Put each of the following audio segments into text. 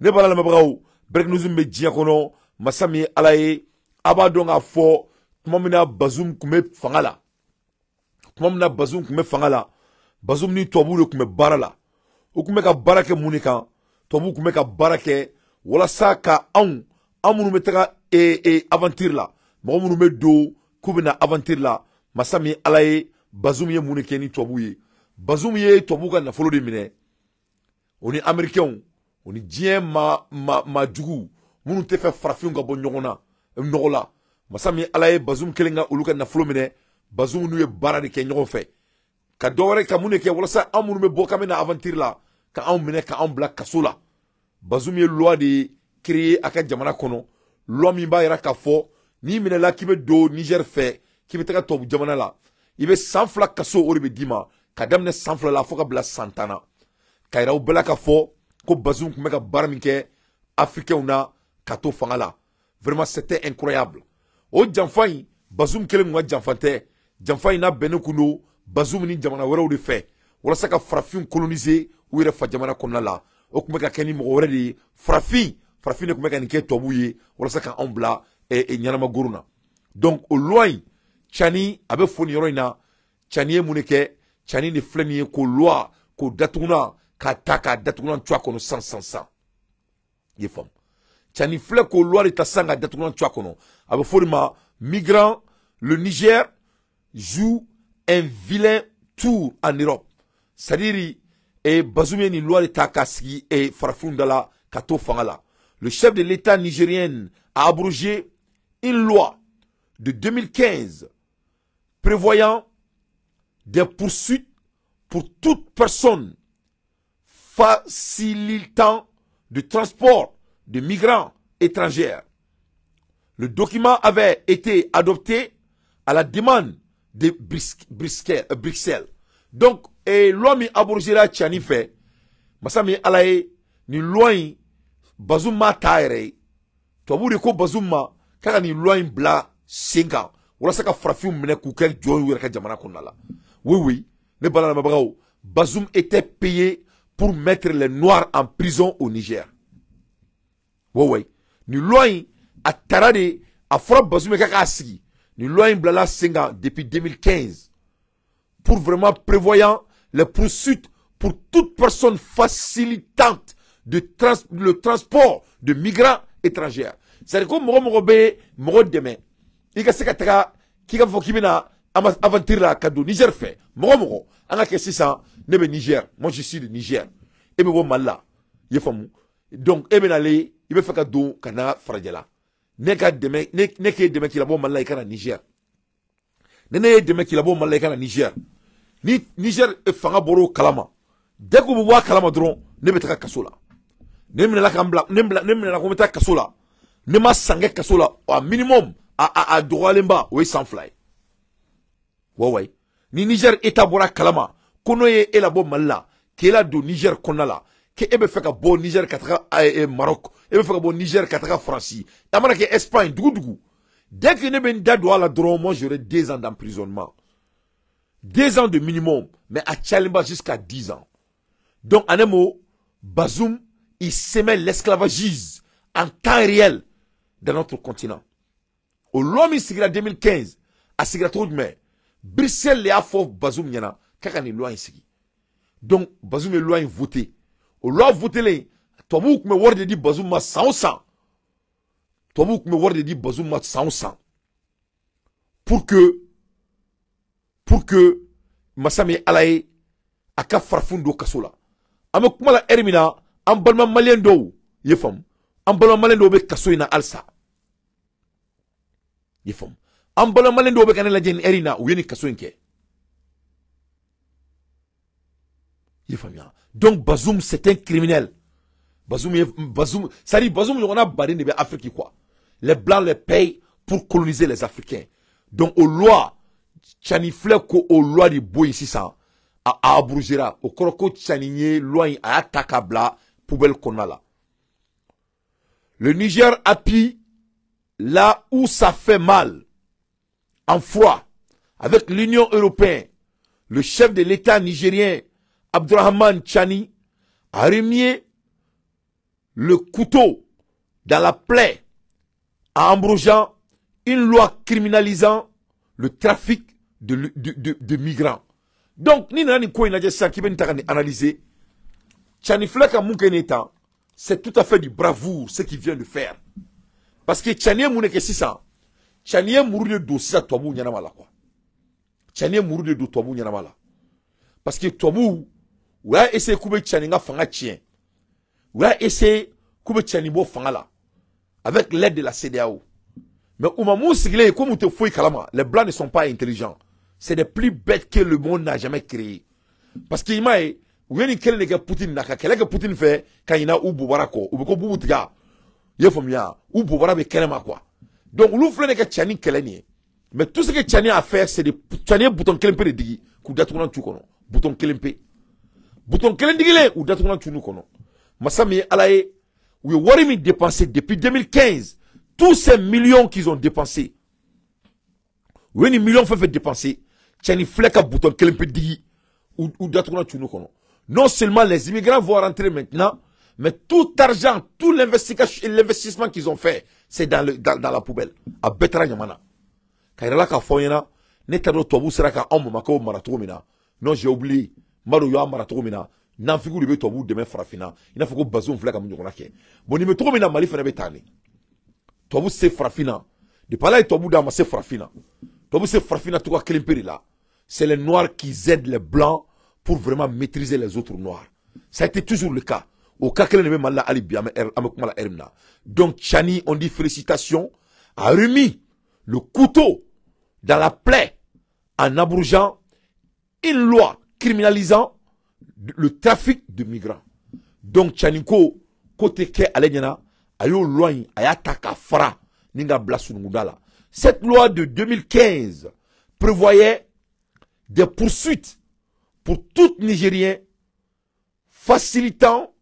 ne bala la mabrao break news me dia kono masami alaye abadon a fo tumamina Bazoum kume fangala tumamina Bazoum kume fangala Bazoum ni tobu le kume barala o kume ka barake munika tobu kume ka barake wala saka amunu metaka aventure la mo munu me do kubina aventure la masami alaye Bazoum ye munike ni tobu ye Bazoum ye tobu ka na folo de mine oni américain oni dien ma jugu munu te fe farafin ka bo nyogona nogola masami alaye Bazoum kelenga uluka na folo mine Bazoum nu ye bara de ke nyogo fe ka dowre ka munike wala sa amunu me bo kamena aventure la ka am mine ka am black kasola Bazoum ye loi de créer aka jamana kono loi mi ba yara ka fo ni mine la kibe do Niger fe kibe taka tobu jamana la ibe sanfla kaso ori be dima kadamne sanfla la foka bla santana kaira ubela ka fo ko Bazoum kumeka barminke africain na kato fangala vraiment c'était incroyable o jamfay Bazoum kelen ngwa jamfante jamfay na benukuno Bazoum ni jamana wera de fe wala saka farafin coloniser ou ire fa jamana konna la o kumeka keni mo wera di farafin ne kumeka nike tobuye wala saka ombla e nyanama guruna donc au loin Chani abe foni yoroina Chani e munike Chani ne fleni ko loi ko datuna ka taka datuna twa kono sans ye fam Chani fle ko loi de tasanga datuna twa kono abe foni ma migrant le Niger joue un vilain tour en Europe c'est-à-dire et Bazoum ni loi de takasgi et farafundala kato fangala le chef de l'État nigérien a abrogé une loi de 2015 prévoyant des poursuites pour toute personne facilitant le transport de migrants étrangers. Le document avait été adopté à la demande de Bruxelles. Donc, loi mi abrogé la Chani fait, masami alaye ni loi Bazoum ma taire, to abu de ko Bazoum ma kaka ni loi bla 5 ans. Wala saka farafin mene koukel joy wera ka jamana konnala. Oui, ne bala na mabrao. Bazoum était payé pour mettre les noirs en prison au Niger. Oui. Ni loi a tarade a fora Bazoum kaka asigi. Ni loi blala 5 ans depuis 2015 pour vraiment prévoyant les poursuites pour toute personne facilitante le transport de migrants étrangers. C'est-à-dire que moi demain ika seka taka kika fo kibina aventure la kado Niger fait mogo anga ke 600 nebe Niger moi je suis de Niger et me wo malla yefamu donc e benale ibe feka do kana farajela neka demain neke demain ki la bo malla ikana Niger nene demain ki la bo malla ikana Niger ni Niger e fanga boro kalama dès que vous voyez kalama dron nebe taka kasola neme la kambla neme la kometa kasola nema sange kasola au minimum à droit lemba oui sans fly ouais ni Niger etabora kalama kono ye elabo malla kela do Niger konala ke ebe feka bo Niger kataka Maroc ebe feka bo Niger kataka France amana ke Espagne dugu dès que ne ben dado ala dron moi j'aurai 2 ans d'emprisonnement 2 ans de minimum mais à Tchalimba jusqu'à 10 ans donc en un mot Bazoum il s'émet l'esclavagisme en temps réel dans notre continent. Au l'homme sigira 2015, à sigira trop de mer, Bruxelles a fait Bazoum yana, kakani loi sigi. Donc, Bazoum est loi voté. Au loi voté les, toi vous me word dit Bazoum ma 100. Toi vous me word dit Bazoum ma 100. Pour que, Massami alaye, aka farfundo kasola. Ame kumala ermina, ambalma malien do, yefam. Ambalma malien do be kasoina alsa. Yefam. Ambalma malien do be kanela jen erina, ou yeni kasoinke. Yefam ya. Donc Bazoum c'est un criminel. Bazoum, ça dit Bazoum on a barré de Afrique quoi. Les blancs les payent pour coloniser les Africains. Donc aux lois, Chanifle ko aux lois du boy ici ça. A Abrugera, au Koroko Tchanigné, loin à Takabla, poubelle qu'on a là. Le Niger appuie là où ça fait mal, en froid, avec l'Union européenne. Le chef de l'État nigérien, Abdourahmane Tchani, a remis le couteau dans la plaie en abrogeant une loi criminalisant le trafic de migrants. Donc, ni nani ko inaje sa ki ben takani analyser. Tchani Flaka Moukeneta, c'est tout à fait du bravoure ce qu'il vient de faire. Parce que Tchani Mouneke Sissa, Tchani Mourou de Sissa Toabou Nyanamala quoi. Tchani Mourou de Toabou Nyanamala. Parce que Toabou, ou a essayé de Tchani nga fanga tien. Ou a essayé de Tchani bo fanga là. Avec l'aide de la CEDEAO. Mais au moment où c'est comme te fouille kalama, les blancs ne sont pas intelligents. C'est les plus bêtes que le monde n'a jamais créé. Parce qu'il m'a dit, où est-ce que Poutine n'a qu'à Poutine fait quand il a ou Boubarako, ou beaucoup Boutiga, il faut mieux, ou Boubarabe Kenema quoi. Donc, l'ouvre n'est que Tchani Keleni. Mais tout ce que Tchani a fait, c'est des Tchani boutons Kelempe de Digi, ou d'Atounan Tukono. Bouton Kelempe. Bouton Kelendigi, ou d'Atounan Tunukono. Massami Alaye, où Warimi dépensé depuis 2015, tous ces millions qu'ils ont dépensés. Où est-ce millions fait dépenser? Tchani Fleka bouton Kelempe Digi, ou d'Atounan Tunukono. Non seulement les immigrants vont rentrer maintenant, mais tout argent, tout l'investissement qu'ils ont fait, c'est dans la poubelle. À Betra Yamana. Kairala ka foyena, netado tobu seraka omo mako maratomina. Non, j'ai oublié. Maro yo maratomina. Nan figu libe tobu demain frafina. Il faut que Bazoum flaka mnyokona ke. Bon, ni me tomina mali fene betani. Tobu se frafina. De par là, tobu dama se frafina. Tobu se frafina tout ka kelimperi là. C'est les noirs qui aident les blancs pour vraiment maîtriser les autres noirs. Ça a été toujours le cas. Au cas que les mêmes là ali bien ermna. Donc Tchani, on dit félicitations, a remis le couteau dans la plaie en abrogeant une loi criminalisant le trafic de migrants. Donc Tchaniko côté ke alenyana ayo loin ayataka fra ninga blasunungudala. Cette loi de 2015 prévoyait des poursuites pour tout Nigérien facilitant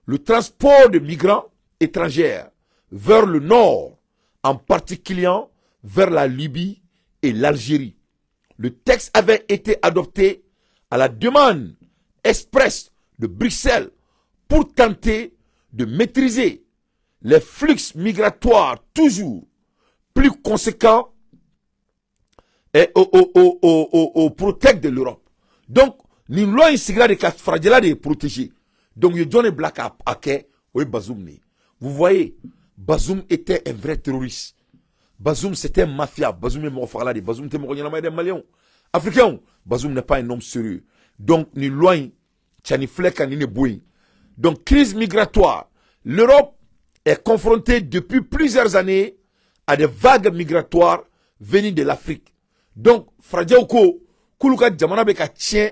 le transport de migrants étrangers vers le nord, en particulier vers la Libye et l'Algérie. Le texte avait été adopté à la demande expresse de Bruxelles pour tenter de maîtriser les flux migratoires toujours plus conséquents et au protect de l'Europe. Donc, ni loi insigra de fragile de protéger. Donc, il y a Black à Ake, oui, Bazoum. Vous voyez, Bazoum était un vrai terroriste. Bazoum, c'était un mafia. Bazoum est mort de Bazoum était mort des Maliens. Africains, Bazoum n'est pas un homme sérieux. Donc, ni loin, Tchani Fleka, ni Nebouin. Donc, crise migratoire. L'Europe est confrontée depuis plusieurs années à des vagues migratoires venues de l'Afrique. Donc, Fradjaouko, Kuluka Djamana Beka tient,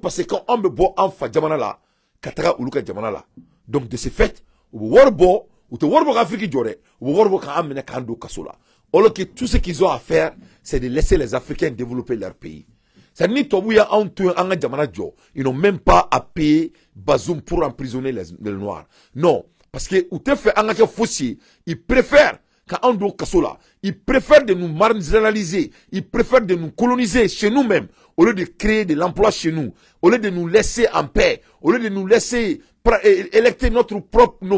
parce qu'on me boit en fa Djamana là, Katara Uluka Djamana là. Donc, de ce fait, ou Warbo, ou te Warbo Afrique Djore, ou Warbo Kamene Kando Kasola. Alors que tout ce qu'ils ont à faire, c'est de laisser les Africains développer leur pays. C'est ni Tobouya en Djamana Djo. Ils n'ont même pas à payer Bazoum pour emprisonner les Noirs. Non. Parce que, ou te fait un fossier, ils préfèrent qu'Ando Kasola, ils préfèrent de nous marginaliser, ils préfèrent de nous coloniser chez nous-mêmes, au lieu de créer de l'emploi chez nous, au lieu de nous laisser en paix, au lieu de nous laisser électer nos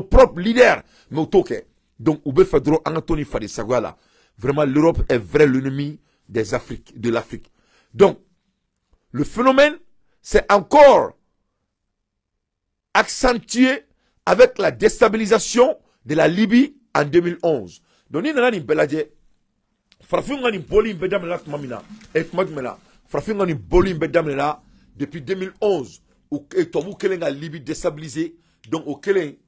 propres leaders. Mais au toque. Donc, Oube Fedro, Anthony Fadi Sagwala, vraiment, l'Europe est vrai l'ennemi de l'Afrique. Donc, le phénomène, c'est encore accentué avec la déstabilisation de la Libye en 2011. Donc, nous avons dit, depuis 2011, où la Libye déstabilisée, donc au Kélé,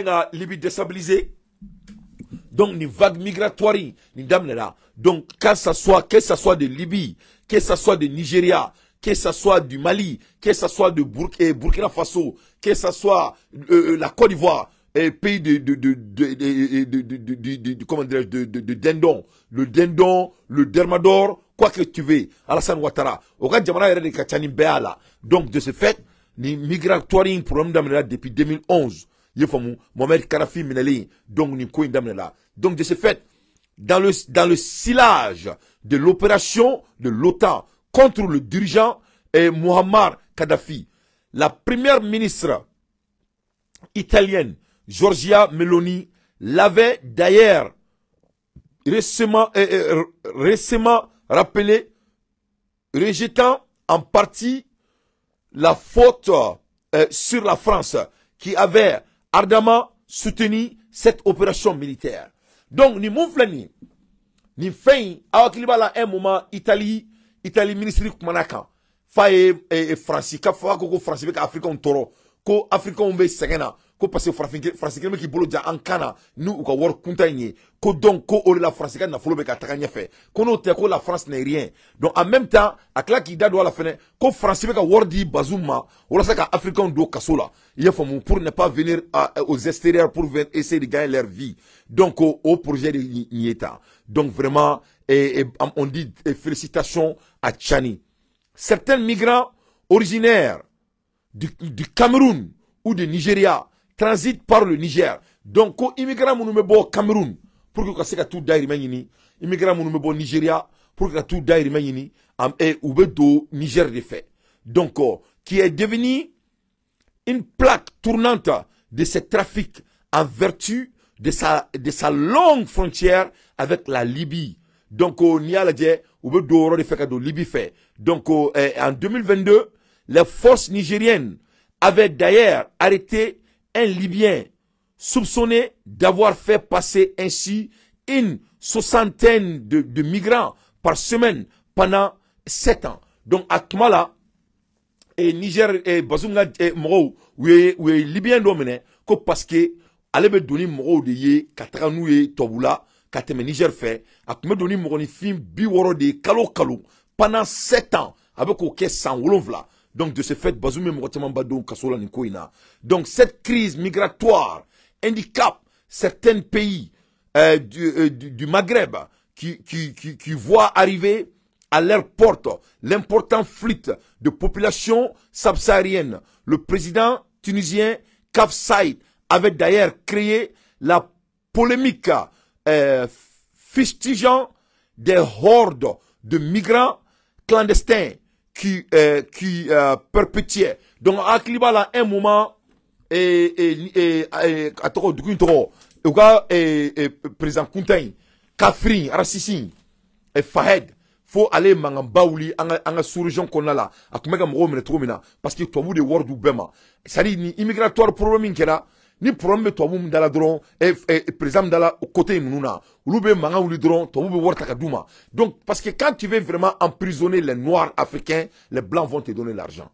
la Libye déstabilisée, donc ni vague migratoire, ni dame là. Donc, que ce soit de Libye, que ce soit de Nigeria, que ce soit du Mali, que ce soit de Burkina Faso, que ce soit la Côte d'Ivoire, pays de dindon, le dindon, le dermador, quoi que tu veux, Alassane Ouattara. Donc, de ce fait, les migratoires, problème d'amener depuis 2011. Mohamed Kadhafi Mineli, donc donc de ce fait, dans le sillage de l'opération de l'OTAN contre le dirigeant Muammar Kadhafi, la première ministre italienne, Giorgia Meloni, l'avait d'ailleurs récemment rappelé, rejetant en partie la faute sur la France qui avait ardemment soutenu cette opération militaire. Donc, ni mouflani, ni fin, awakilibala un moment, Italie ministre Kumanaka, faye France, ka fa ko France be Afrique on toro, ko Afrique on be segena, ko parce que France qui bolo ja ankana, nous ko wor kuntagne, ko donc ko ole la France na folo be ka takanya fe, ko no te ko la France n'est rien. Donc en même temps, akla ki da do la fene, ko France be ka wor di Bazouma, wala sa ka Afrique on do kasola. Il faut pour ne pas venir aux extérieurs pour essayer de gagner leur vie. Donc au projet de Nieta. Donc vraiment, on dit félicitations à Tchani. Certains migrants originaires du Cameroun ou du Nigeria transitent par le Niger. Donc, quand immigrants au Cameroun, pour que ça tout d'ailleurs immigrants au Nigeria, pour que tout d'ailleurs ou do Niger de fait. Donc, qui est devenu une plaque tournante de ce trafic en vertu de sa longue frontière avec la Libye. Donc, n'y a la ou de fait que Libye fait. Donc, en 2022, les forces nigériennes avaient d'ailleurs arrêté un Libyen soupçonné d'avoir fait passer ainsi une soixantaine de migrants par semaine pendant 7 ans. Donc, à ce moment-là, Niger et Bazunga et Moro, ou Libyen dominé, parce que, allez me donner Moro de ye, Katranou et Toboula, Kateme Niger fait, à me donner Moro ni film biworo de Kalo pendant 7 ans, avec auquel sans Wolonvla. Donc, de ce fait, Bazoumé Morotiaman Badou Kasola Nikoina. Donc, cette crise migratoire handicape certains pays du Maghreb qui voient arriver à leur porte l'important flux de population subsaharienne. Le président tunisien Kaf Saïd avait d'ailleurs créé la polémique fustigeant des hordes de migrants clandestins qui perpétuaient. Donc, à Klibala, un moment, président Kountaï, Kafri, Rassissin, et Fahed, faut aller Mangambaouli, en la sous-région qu'on a là, à Kumega Moro, parce que toi, vous de Word ou Bema. C'est-à-dire, ni immigratoire problème qui est là, ni problème toi vous dans la drone et président dans la côté mouna ou be manga ou drone toi vous voir takaduma. Donc parce que quand tu veux vraiment emprisonner les noirs africains, les blancs vont te donner l'argent.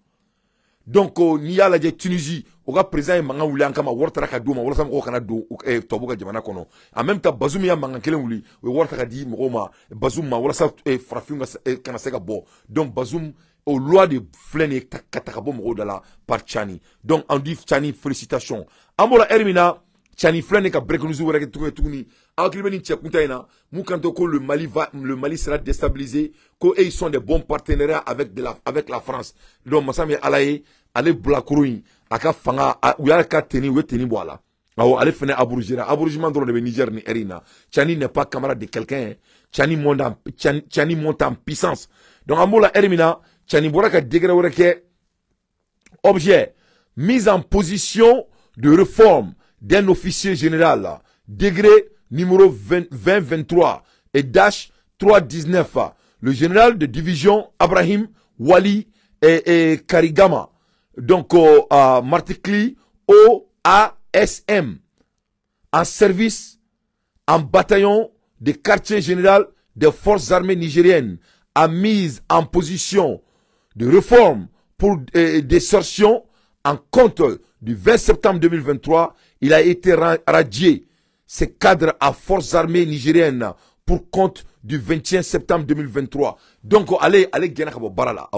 Donc ni ya la Tunisie o ga président manga ou ankama war takaduma wala sam ko kana do to buga jamana kono. En même temps Bazoum ya manga kelen wuli war takadi moma Bazoum ma wala sa frafinga kana sega bo. Donc Bazoum aux lois de Flène Katakabo Morodala par Tchani. Donc, on dit Tchani, félicitations. Amola Hermina, Tchani Flène ka breaknuzu wala tourni. Akilbeni Tchakutaina, Moukanto ko le Mali sera déstabilisé, ko ils sont des bons partenariats avec la France. Donc, Massami Alaye, allez Blakouroui, aka fanga, ou y'a ka teni, ou teni boala. Alors, allez finir Abourgera. Abourgement dans le Niger ni Erina. Tchani n'est pas camarade de quelqu'un. Tchani monte en puissance. Donc, Amola Hermina, Tchani Bouraka degré objet, mise en position de réforme d'un officier général, degré numéro 2023 et dash 319, le général de division Abrahim Wali et Karigama, donc Martikli OASM, en service en bataillon de quartier général des forces armées nigériennes, a mise en position de réforme pour des sortions en compte du 20 septembre 2023, il a été radié. Ces cadres à forces armées nigériennes pour compte du 21 septembre 2023. Donc, allez, Genakabo Barala,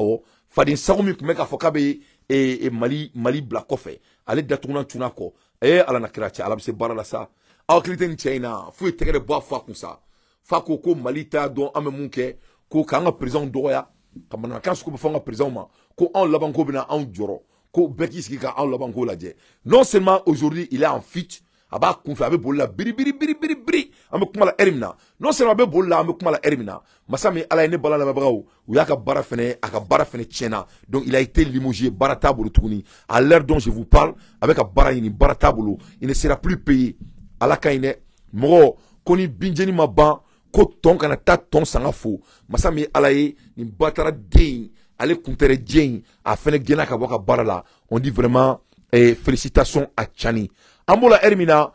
Fadin Saoumi Kumeka Fokabe et Mali Blakofe. Allez, Datouna Tunako. Ala Nakirachi, Alabse Barala sa. Akliten China, fouille tegre bois Fakusa. Fakoko Malita, dont Amemunke, ko Kanga prison Doya. Kamana kansuko bafanga président ma ko on labanko bina on joro ko bekis ki ka on labanko la je non seulement aujourd'hui il est en fuite aba kun fe abe bolla biri biri biri biri biri ambe kuma la erimna non seulement abe bolla ambe kuma la erimna masami ala ne bala la babagaw ou yaka bara fene aka bara fene tiena donc il a été limogé bara tabulu tuguni à l'heure dont je vous parle avec a bara ini bara tabulu il ne sera plus payé ala kaine mo koni binjeni maban ko ton kana ta ton sanga fo masami ala ye ni batara den ale kuntere dien a fene gena ka boka bara la on dit vraiment félicitations à Tchani. Ambola Hermina,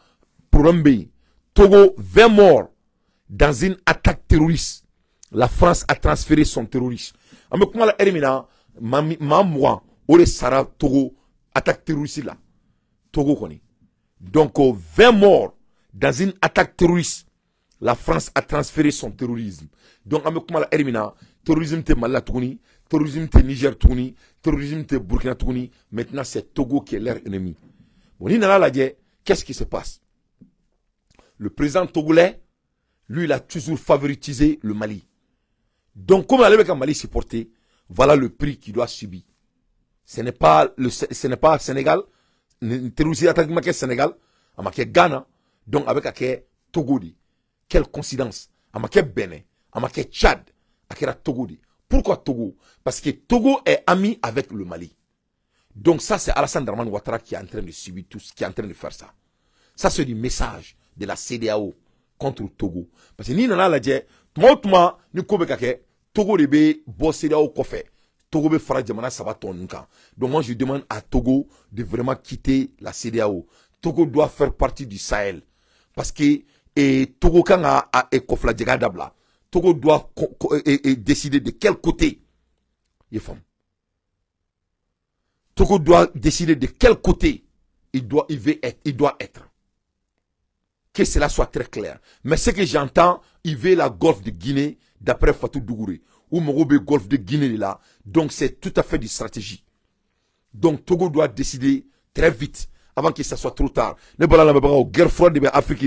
problème Togo, 20 morts dans une attaque terroriste. La France a transféré son terroriste. Ambola Hermina, moi, Ole Sara Togo, attaque terroriste là. Togo connaît. Donc, 20 morts dans une attaque terroriste. La France a transféré son terrorisme. Donc, Ambola Hermina, terrorisme te Mala Touni, terrorisme te Niger Touni, terrorisme te Burkina Touni. Maintenant, c'est Togo qui est leur ennemi. Bon, qu'est-ce qui se passe? Le président togolais, lui, il a toujours favoritisé le Mali. Donc, comme avec un Mali supporté, voilà le prix qu'il doit subir. Ce n'est pas Sénégal, terroriste attaque Sénégal, à Ghana, donc avec Togo. Quelle coïncidence? À Bénin, à Tchad, à Togo. Pourquoi Togo? Parce que Togo est ami avec le Mali. Donc ça, c'est Alassane Dramane Ouattara qui est en train de subir tout ce qui est en train de faire ça. Ça, c'est du message de la CEDEAO contre Togo. Parce que ni nana la dje, tuma ni kobe kake, Togo de be bo CEDEAO kofe. Togo be fara jamana sabaton nka. Donc moi, je demande à Togo de vraiment quitter la CEDEAO. Togo doit faire partie du Sahel. Parce que Togo kan a kofla djega dabla. Togo doit décider de quel côté il est femme. Togo doit décider de quel côté il doit être. Que cela soit très clair. Mais ce que j'entends, il veut la golfe de Guinée, d'après Fatou Dougouré. Ou Mogobe golfe de Guinée là. Donc c'est tout à fait de stratégie. Donc Togo doit décider très vite, avant que ça soit trop tard. La guerre froide de l'Afrique,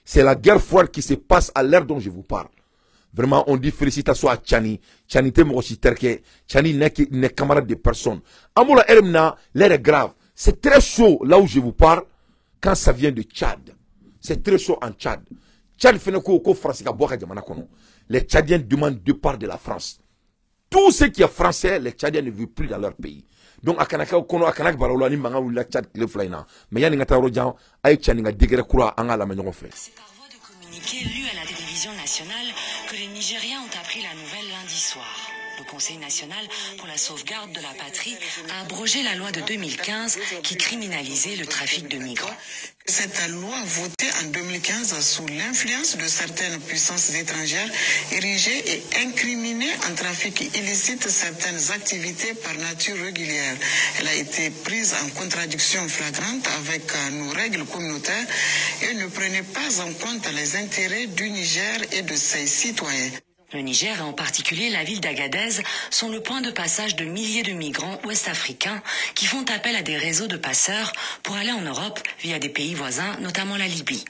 c'est la guerre froide qui se passe à l'heure dont je vous parle. Vraiment, on dit félicitations à Tchani. Tchani te mochi terke. Tchani n'est camarade de personne. Amoula Ermna, l'air est grave. C'est très chaud là où je vous parle quand ça vient de Tchad. C'est très chaud en Tchad. Tchad fait ko français ka boka jamana kono. Les Tchadiens demandent de part de la France. Tout ce qui est français, les Tchadiens ne vivent plus dans leur pays. Donc akanaka kono akanak barola ni manga wula Tchad le flaina. Mais yani ngata rojan ay Tchani nga degré kura anga la menyo fait. Lu à la télévision nationale que les Nigériens ont appris la nouvelle lundi soir. Le Conseil national pour la sauvegarde de la patrie a abrogé la loi de 2015 qui criminalisait le trafic de migrants. Cette loi, votée en 2015 sous l'influence de certaines puissances étrangères, érigeait et incriminait en trafic illicite certaines activités par nature régulière. Elle a été prise en contradiction flagrante avec nos règles communautaires et ne prenait pas en compte les intérêts du Niger et de ses citoyens. Le Niger et en particulier la ville d'Agadez sont le point de passage de milliers de migrants ouest-africains qui font appel à des réseaux de passeurs pour aller en Europe via des pays voisins, notamment la Libye.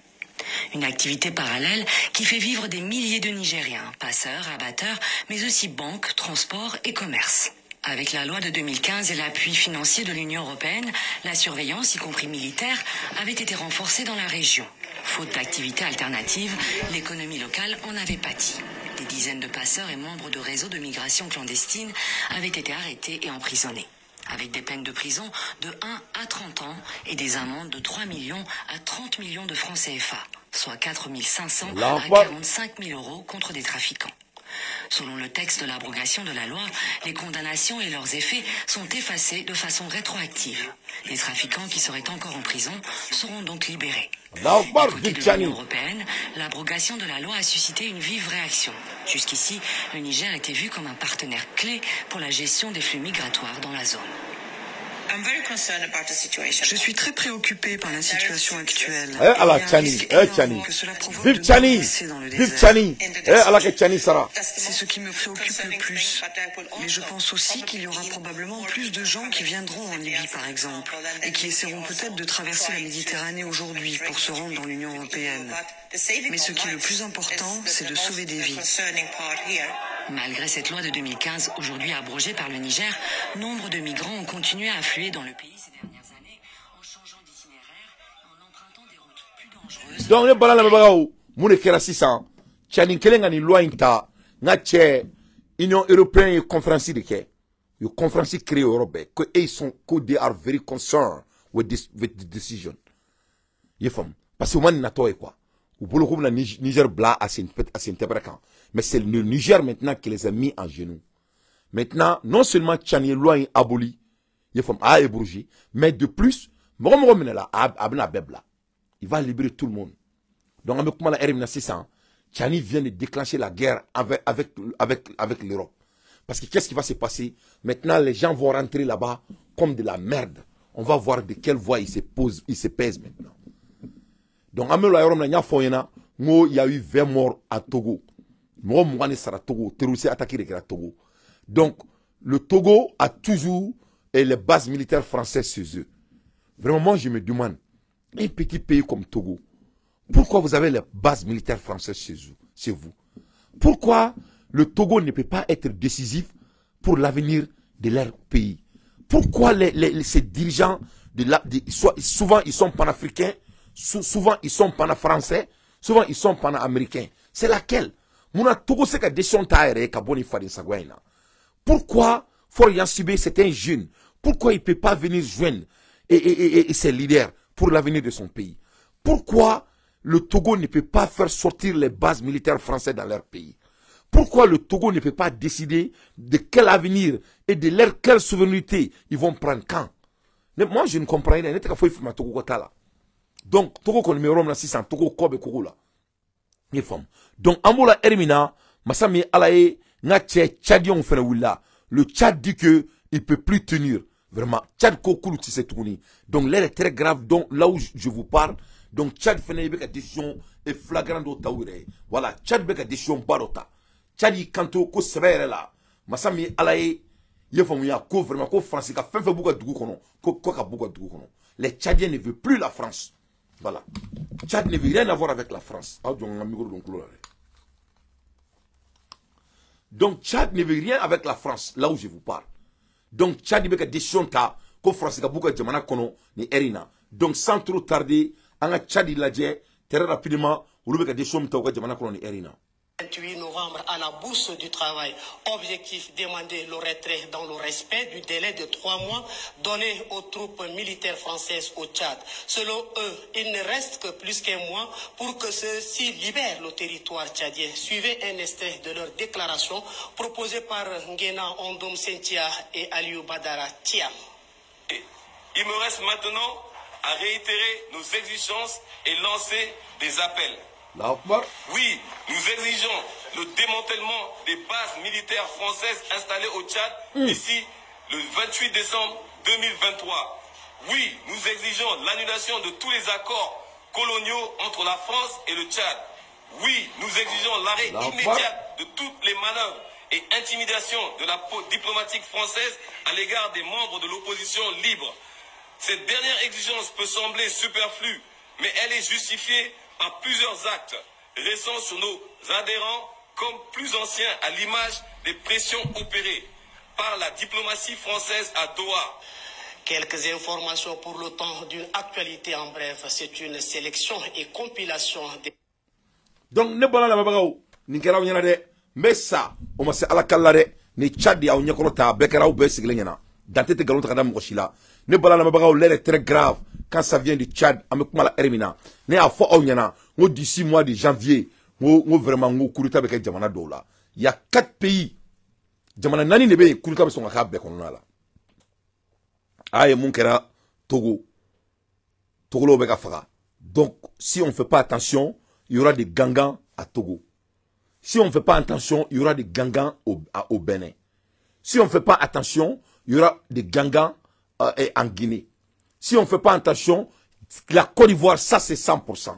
Une activité parallèle qui fait vivre des milliers de Nigériens, passeurs, abatteurs, mais aussi banques, transports et commerce. Avec la loi de 2015 et l'appui financier de l'Union européenne, la surveillance, y compris militaire, avait été renforcée dans la région. Faute d'activités alternatives, l'économie locale en avait pâti. Des dizaines de passeurs et membres de réseaux de migration clandestine avaient été arrêtés et emprisonnés, avec des peines de prison de 1 à 30 ans et des amendes de 3 millions à 30 millions de francs CFA, soit 4 500 à 45 000 euros contre des trafiquants. Selon le texte de l'abrogation de la loi, les condamnations et leurs effets sont effacés de façon rétroactive. Les trafiquants qui seraient encore en prison seront donc libérés. Du côté de l'Union européenne, l'abrogation de la loi a suscité une vive réaction. Jusqu'ici, le Niger était vu comme un partenaire clé pour la gestion des flux migratoires dans la zone. Je suis très préoccupé par la situation actuelle. Vive Tchani! Vive Tchani! C'est ce qui me préoccupe le plus. Mais je pense aussi qu'il y aura probablement plus de gens qui viendront en Libye, par exemple, et qui essaieront peut-être de traverser la Méditerranée aujourd'hui pour se rendre dans l'Union européenne. Mais ce qui est le plus important, c'est de sauver des vies. Malgré cette loi de 2015, aujourd'hui abrogée par le Niger, nombre de migrants ont continué à affluer dans le pays ces dernières années en changeant d'itinéraire et en empruntant des routes Donc les balans la bagao mon kera 600 tchani kelenga ni loi inta nga che Union européenne conférence de ke yo conférence créé Europe que ils sont que they are very concerned with the decision yefam parce que man na toy quoi ou bolo comme la Niger bla à Saint-Pébrakan mais c'est le Niger maintenant qui les a mis en genoux maintenant non seulement tchani loi aboli yefam a ébrougi mais de plus mogo menela abna bebla il va libérer tout le monde. Donc, avec la RMNA 600, Tchani vient de déclencher la guerre avec l'Europe. Parce que qu'est-ce qui va se passer? Maintenant, les gens vont rentrer là-bas comme de la merde. On va voir de quelle voie ils se pèsent maintenant. Donc, il y a eu 20 morts à Togo. Donc, le Togo a toujours les bases militaires françaises chez eux. Vraiment, moi, je me demande, un petit pays comme Togo, pourquoi vous avez les bases militaires françaises chez vous? Pourquoi le Togo ne peut pas être décisif pour l'avenir de leur pays? Pourquoi ces dirigeants, souvent ils sont panafricains, souvent ils sont panafrançais, souvent ils sont panaméricains? C'est laquelle? Pourquoi Florian Sibé, c'est un jeune? Pourquoi il ne peut pas venir joindre et ses leaders pour l'avenir de son pays? Pourquoi le Togo ne peut pas faire sortir les bases militaires françaises dans leur pays? Pourquoi le Togo ne peut pas décider de quel avenir et de quelle souveraineté ils vont prendre quand? Mais moi, je ne comprends rien. Donc, Togo qu'on numéro 600, Togo Kobe Kogula. Donc, Amola Hermina, Massami Alaye, Natche, Tchadion Fenawilla. Le Tchad dit que il ne peut plus tenir. Vraiment, Tchad Kokoulou Tisetouni. Donc, l'air est très grave. Donc, là où je vous parle, donc, Tchad fait une décision et flagrante au Taouré. Voilà, Tchad fait une décision barota. Tchad y kanto ko sebere là. Masami alaye, yefamouya ko vraiment ko français ka fait beaucoup de kono, ko ka beaucoup de kono. Les Tchadiens ne veulent plus la France. Voilà. Tchad ne veut rien avoir avec la France. Donc, Tchad ne veut rien avec la France, là où je vous parle. Donc, Tchad veut que décision ta ko français ka beaucoup de jamana kono ni erina. Donc, sans trop tarder, on a Tchad il a dit très rapidement, vous veut que décision ta ko jamana kono ni erina. 28 novembre à la Bourse du Travail. Objectif, demander le retrait dans le respect du délai de 3 mois donné aux troupes militaires françaises au Tchad. Selon eux, il ne reste que plus qu'un mois pour que ceux-ci libèrent le territoire tchadien. Suivez un extrait de leur déclaration proposée par Nguena Ondom Sentia et Aliou Badara Thiam. Il me reste maintenant à réitérer nos exigences et lancer des appels. Oui, nous exigeons le démantèlement des bases militaires françaises installées au Tchad d'ici le 28 décembre 2023. Oui, nous exigeons l'annulation de tous les accords coloniaux entre la France et le Tchad. Oui, nous exigeons l'arrêt immédiat de toutes les manœuvres et intimidations de la diplomatique française à l'égard des membres de l'opposition libre. Cette dernière exigence peut sembler superflue, mais elle est justifiée par plusieurs actes récents sur nos adhérents comme plus anciens à l'image des pressions opérées par la diplomatie française à Doha. Quelques informations pour le temps d'une actualité en bref. C'est une sélection et compilation des... Donc, ne pas la bagao, ni kera ou de, mais ça, on m'a dit à la calare, ni Tchad ya ou nyakorota, bekera ou besiglena, dante te galon tradam mochila. Ne pas la bagao, l'air est très grave. Quand ça vient du Tchad, avec moi la Hermina, ne a fort onyana, d'ici mois de janvier, vraiment kuruta avec Jamana Dola. Il y a 4 pays. Jamana nani nebe kuruta son akabe konala. Aye monkera Togo. Togo lo beka fara. Donc si on ne fait pas attention, il y aura des gangans à Togo. Si on ne fait pas attention, il y aura des gangans au Bénin. Si on ne fait pas attention, il y aura des gangans en Guinée. Si on ne fait pas attention, la Côte d'Ivoire, ça c'est 100%.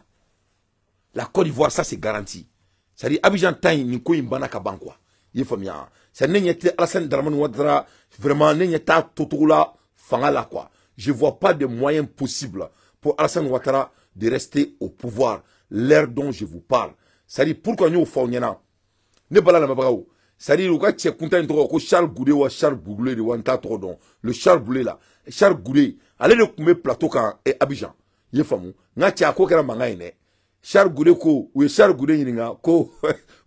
La Côte d'Ivoire, ça c'est garanti. C'est-à-dire, Abidjan Taï, Niko Imbana Kabankwa. Il faut bien. C'est n'yete Alassane Dramane Ouattara, vraiment, n'yete Totoula, Fangala, quoi. Je ne vois pas de moyens possibles pour Alassane Ouattara de rester au pouvoir. L'ère dont je vous parle. C'est-à-dire, pourquoi nous faisons ça? Ne pas la mabrao. C'est-à-dire, le gars qui est content de Charles Goudé ou Charles Bouglé de Wanta Trodon. Le Charles Bouglé là. Charles Goudé. Allez le couper plateau quand et Abidjan. Il est fameux. N'a tia quoi qu'elle m'a gagné. Charles Goudé ko ou Charles Goudé yininga ko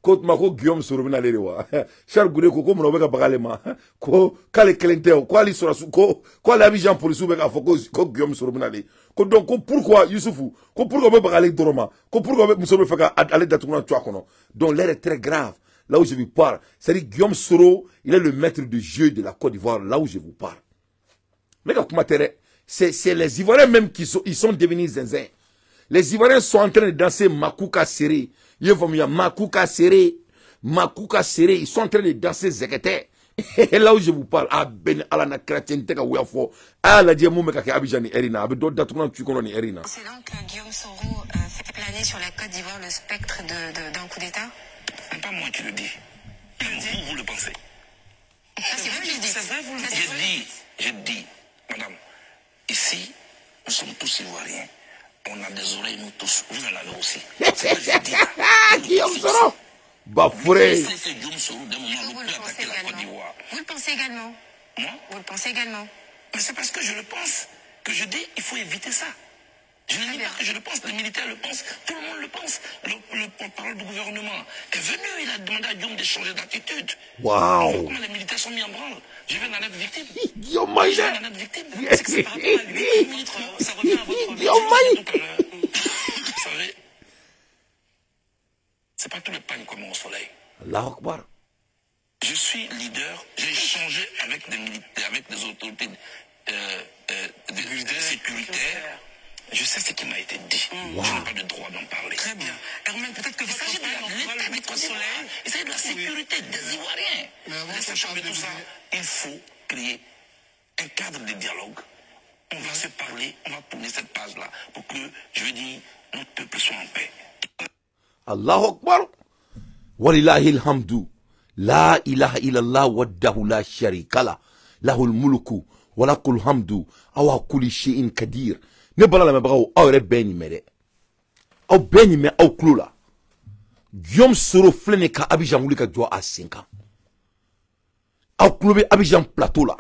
ko ma ko Guillaume Soro bina lere wa Charles Goudé ko mo be ka bagalema ko kale kelente ko ali sora ko ali Abidjan police be ka foko ko Guillaume Soro bina le ko donc ko pourquoi Youssoufou ko pourquoi be bagale doroma ko pourquoi be muso be faka aller datuna twa kono donc l'air est très grave là où je vous parle. C'est-à-dire Guillaume Soro, il est le maître de jeu de la Côte d'Ivoire là où je vous parle. Mais c'est les Ivoiriens même qui sont devenus zinzin. Les Ivoiriens sont en train de danser Makuka Serré. Makuka Serré. Makuka Serré. Ils sont en train de danser Zekete. Et là où je vous parle, ah ben alana chrétienté ka ouafo, ah la diamou me kake Abidjan ni Erina, abedo datounan tu kono ni Erina. C'est donc Guillaume Soro fait planer sur la Côte d'Ivoire le spectre d'un coup d'État. C'est pas moi qui le dis. Vous le pensez. C'est vrai, vous le dites. J'ai dit, madame, ici, nous sommes tous Ivoiriens. On a des oreilles, nous tous. Vous en avez aussi. C'est ce que j'ai dit. Guillaume Soro Bafouré. Vous le pensez également. Moi? Vous le pensez également. Mais c'est parce que je le pense que je dis il faut éviter ça. Je ne dis pas que je le pense, les militaires le pensent, tout le monde le pense. Le porte-parole du gouvernement est venu, il a demandé à Guillaume de changer d'attitude. Waouh! Comment les militaires sont mis en branle? Je vais en être victime. Guillaume Je vais en être victime. C'est que c'est par rapport à lui. Ça revient à votre vie. Vous savez, c'est pas tous les pagnes comme au soleil. Allahu Akbar. Je suis leader, j'ai échangé avec des militaires, avec des autorités sécuritaires. Je sais ce qui m'a été dit. Wow. Je n'ai pas de droit d'en parler. Très bien. Hermène, peut-être que il s'agit de l'état du soleil, il s'agit de la sécurité des Ivoiriens. Mais sachant de tout ça, il faut créer un cadre de dialogue. On va se parler, on va tourner cette page-là pour que, je veux dire, notre peuple soit en paix. Allahu Akbar. Walillahi alhamdu. La ilaha illallah waddahu la sharika la. Lahul mulku wa lakul hamdu. Awa kulli shay'in kadir. Ne bala la mebrawo awre beni mere. Aw beni me aw klula. Guillaume Soro flene ka Abidjan wuli ka joie à 5 ans. Aw klobe Abidjan plateau là.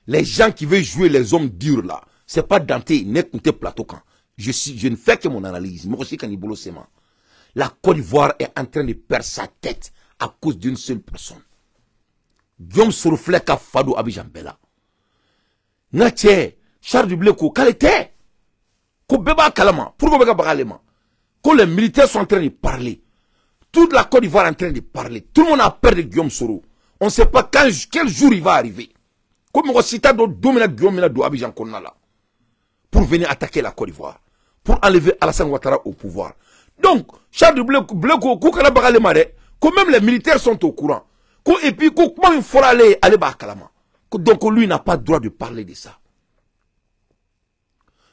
Les gens qui veulent jouer les hommes durs là, c'est pas Dante, n'est compté plateau quand. Je ne fais que mon analyse. Moi aussi kanibolo sema. La Côte d'Ivoire est en train de perdre sa tête à cause d'une seule personne. Guillaume Soro flene ka fado Abidjan bela. Nache Charles Dublé ko kalete. Pourquoi les militaires sont en train de parler. Toute la Côte d'Ivoire est en train de parler. Tout le monde a peur de Guillaume Soro. On ne sait pas quel jour il va arriver. Comme on cite Guillaume pour venir attaquer la Côte d'Ivoire. Pour enlever Alassane Ouattara au pouvoir. Donc, Charles de Blé, quand même les militaires sont au courant. Et puis, comment il faut aller à Kalama. Donc, lui n'a pas le droit de parler de ça.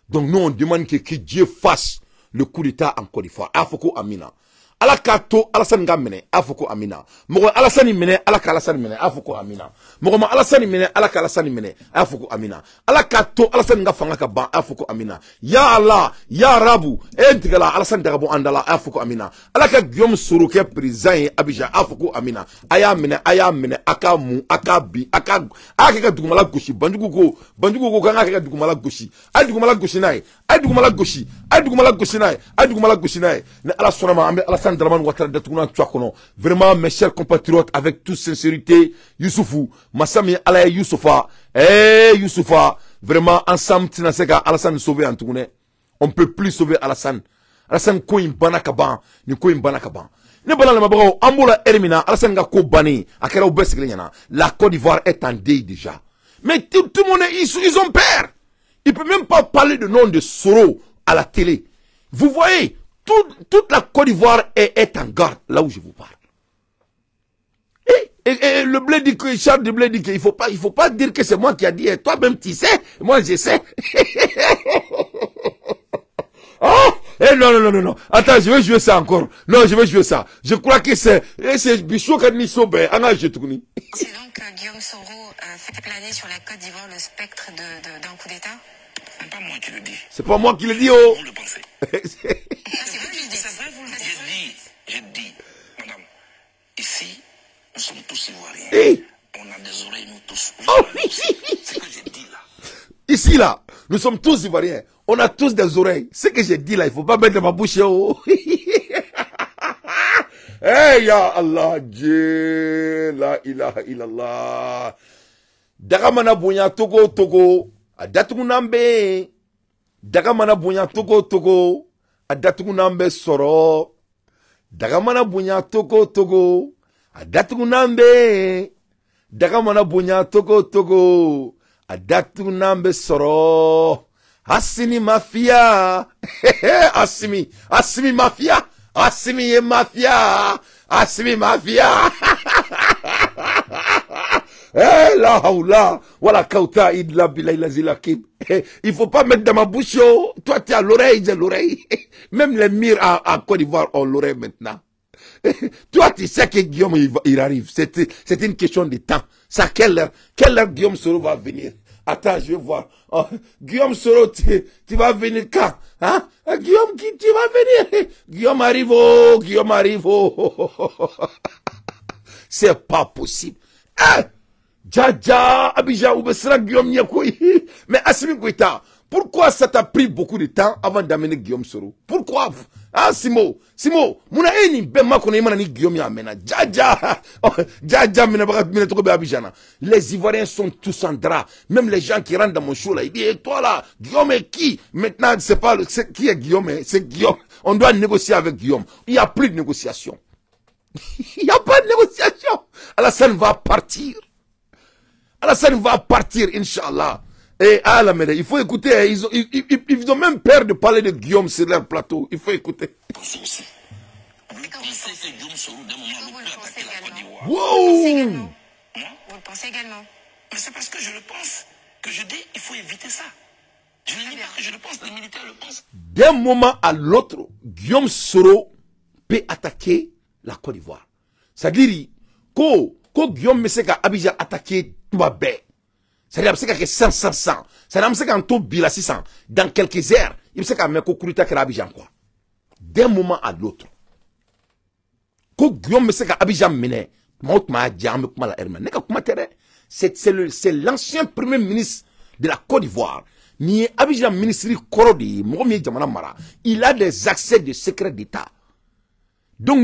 Donc nous on demande que Dieu fasse le coup d'état en Côte d'Ivoire. Afoko Amina. Alakato Alassane Gamene, Afoko Amina. Mogo Alassane Mene, Alaka Alassane Mene, Afoko Amina. Mogo Alassane Mene, Alaka Alassane Mene, Afoko Amina. Alakato Alassane Ngafanga Kaba, Afoko Amina. Ya Allah, Ya Rabu, Entigala, Alassane Dagabo Andala, Afoko Amina. Alaka Guillaume Soro ke président Abidjan, Afoko Amina. Aya Mene, Akamu, Akabi, Akaka Dugumala Goshi, Bandugo, Kanga Dugumala Goshi. Adugumala Goshi Nai, Adugumala Goshi, Adugumala Goshi Nai, Adugumala Goshi Nai. Ne Alassane Vraiment, mes chers compatriotes, avec toute sincérité, Youssoufou, Massami Alaye Youssoufa, Youssoufa, vraiment, ensemble, Tinaseka, Alassane sauver en tournée. On ne peut plus sauver Alassane. Alassane Kouim Banakaban, ni Kouim Banakaban. Ne balala mabao, Ambola Ermina, Alassane Gako Bani, Akera Obesiglenyana. La Côte d'Ivoire est en deuil déjà. Mais tout le monde, ils ont peur. Ils ne peuvent même pas parler de nom de Soro à la télé. Vous voyez, toute la Côte d'Ivoire est en garde, là où je vous parle. Et le blé dit que, Charles de Blé dit qu'il faut pas dire que c'est moi qui a dit, toi-même tu sais, moi je sais. Oh, non. Attends, je vais jouer ça encore. Non, je vais jouer ça. Je crois que c'est Bichot Kadnisobe, Anna Jetouni. C'est donc Guillaume Soro fait planer sur la Côte d'Ivoire le spectre d'un coup d'État. C'est pas moi qui le dis. C'est pas moi qui le dis, oh. Vous le pensez. C'est vrai, vous le dites. J'ai dit, madame, ici, nous sommes tous Ivoiriens. Hey. On a des oreilles, nous tous. Oh. C'est ce que j'ai dit là. Ici, là, nous sommes tous Ivoiriens. On a tous des oreilles. Ce que j'ai dit là, il ne faut pas mettre dans ma bouche, oh. Eh ya Allah, Dieu, la ilaha illallah. Dagamana bonya Togo Togo, adatugunambe. Dagamana bonya Togo Togo, adatugunambe soro. Dagamana bonya Togo Togo, adatugunambe. Dagamana bonya Togo Togo, adatugunambe soro. Assimi mafia. Assimi mafia. Assimi mafia. Assimi mafia. Eh la haoula. Voilà kauta idla bilay la zilakim. Il faut pas mettre dans ma bouche. Toi tu as l'oreille, j'ai l'oreille. Même les murs en Côte d'Ivoire ont l'oreille maintenant. Toi tu sais que Guillaume il arrive. C'est une question de temps. Ça quelle heure Guillaume Soro va venir? Attends, je vais voir. Oh, Guillaume Soro, tu vas venir quand? Hein? Guillaume, tu vas venir? Guillaume arrive, oh, Guillaume arrive, oh. C'est pas possible. Eh! Dja, Abidjan, Oubessra, Guillaume Niakoui. Mais Assimi Goïta, pourquoi ça t'a pris beaucoup de temps avant d'amener Guillaume Soro? Pourquoi? Ah, Simo, mouna eni bema kone imana ni Guillaume Yamena. Dja, les Ivoiriens sont tous en drap. Même les gens qui rentrent dans mon show là, ils disent, et toi là, Guillaume est qui? Maintenant, c'est pas qui est Guillaume, c'est Guillaume. On doit négocier avec Guillaume. Il n'y a plus de négociation. Il n'y a pas de négociation. Alassane va partir. Alassane va partir, Inch'Allah. Et à la merde, il faut écouter, ils ont même peur de parler de Guillaume sur leur plateau. Il faut écouter. Wow! Vous le pensez également? Mais c'est parce que je le pense que je dis il faut éviter ça. Je ne dis pas que je le pense, les militaires le pensent. D'un moment à l'autre, Guillaume Soro peut attaquer la Côte d'Ivoire. C'est-à-dire que Guillaume Messeka Abidjan attaquer Touabé. C'est-à-dire que c'est 100. C'est-à-dire que tout bila 600. Dans quelques heures, il sait qu'à mettre Kouruta Abidjan quoi. D'un moment à l'autre. Que Guillaume Messeka Abidjan mène, c'est l'ancien premier ministre de la Côte d'Ivoire. Ni Abidjan ministre Korodi, il a des accès de secret d'État. Donc,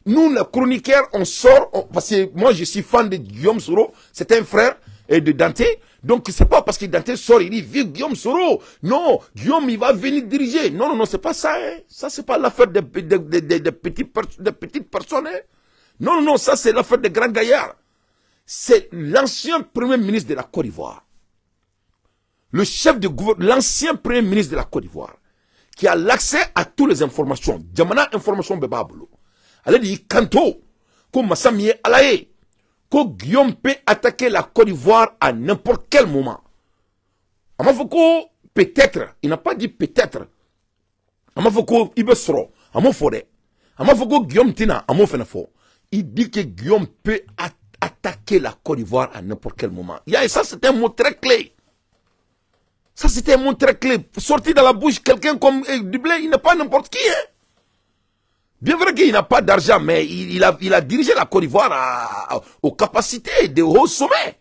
nous, les chroniqueurs, on sort, parce que moi, je suis fan de Guillaume Soro, c'est un frère de Dante. Donc, c'est pas parce que Dante sort, il dit, vive Guillaume Soro. Non, Guillaume, il va venir diriger. Non, c'est pas ça. Hein. Ça, c'est pas l'affaire des petites personnes. Hein. Non, ça, c'est l'affaire des grands gaillards. C'est l'ancien premier ministre de la Côte d'Ivoire. Le chef de gouvernement, l'ancien premier ministre de la Côte d'Ivoire, qui a l'accès à toutes les informations. Jamana information bebabolo. Elle dit kanto ko Massami alaye ko Guillaume peut attaquer la Côte d'Ivoire à n'importe quel moment. Amafoko peut-être, il n'a pas dit peut-être. Amafoko ibesro, amofore. Amafoko Guillaume tina amofenafo. Il dit que Guillaume peut attaquer la Côte d'Ivoire à n'importe quel moment. Et ça c'est un mot très clé. Ça, c'était un mot très clé. Sorti dans la bouche quelqu'un comme Dublé, il n'est pas n'importe qui. Hein? Bien vrai qu'il n'a pas d'argent, mais il a dirigé la Côte d'Ivoire aux capacités de haut sommet.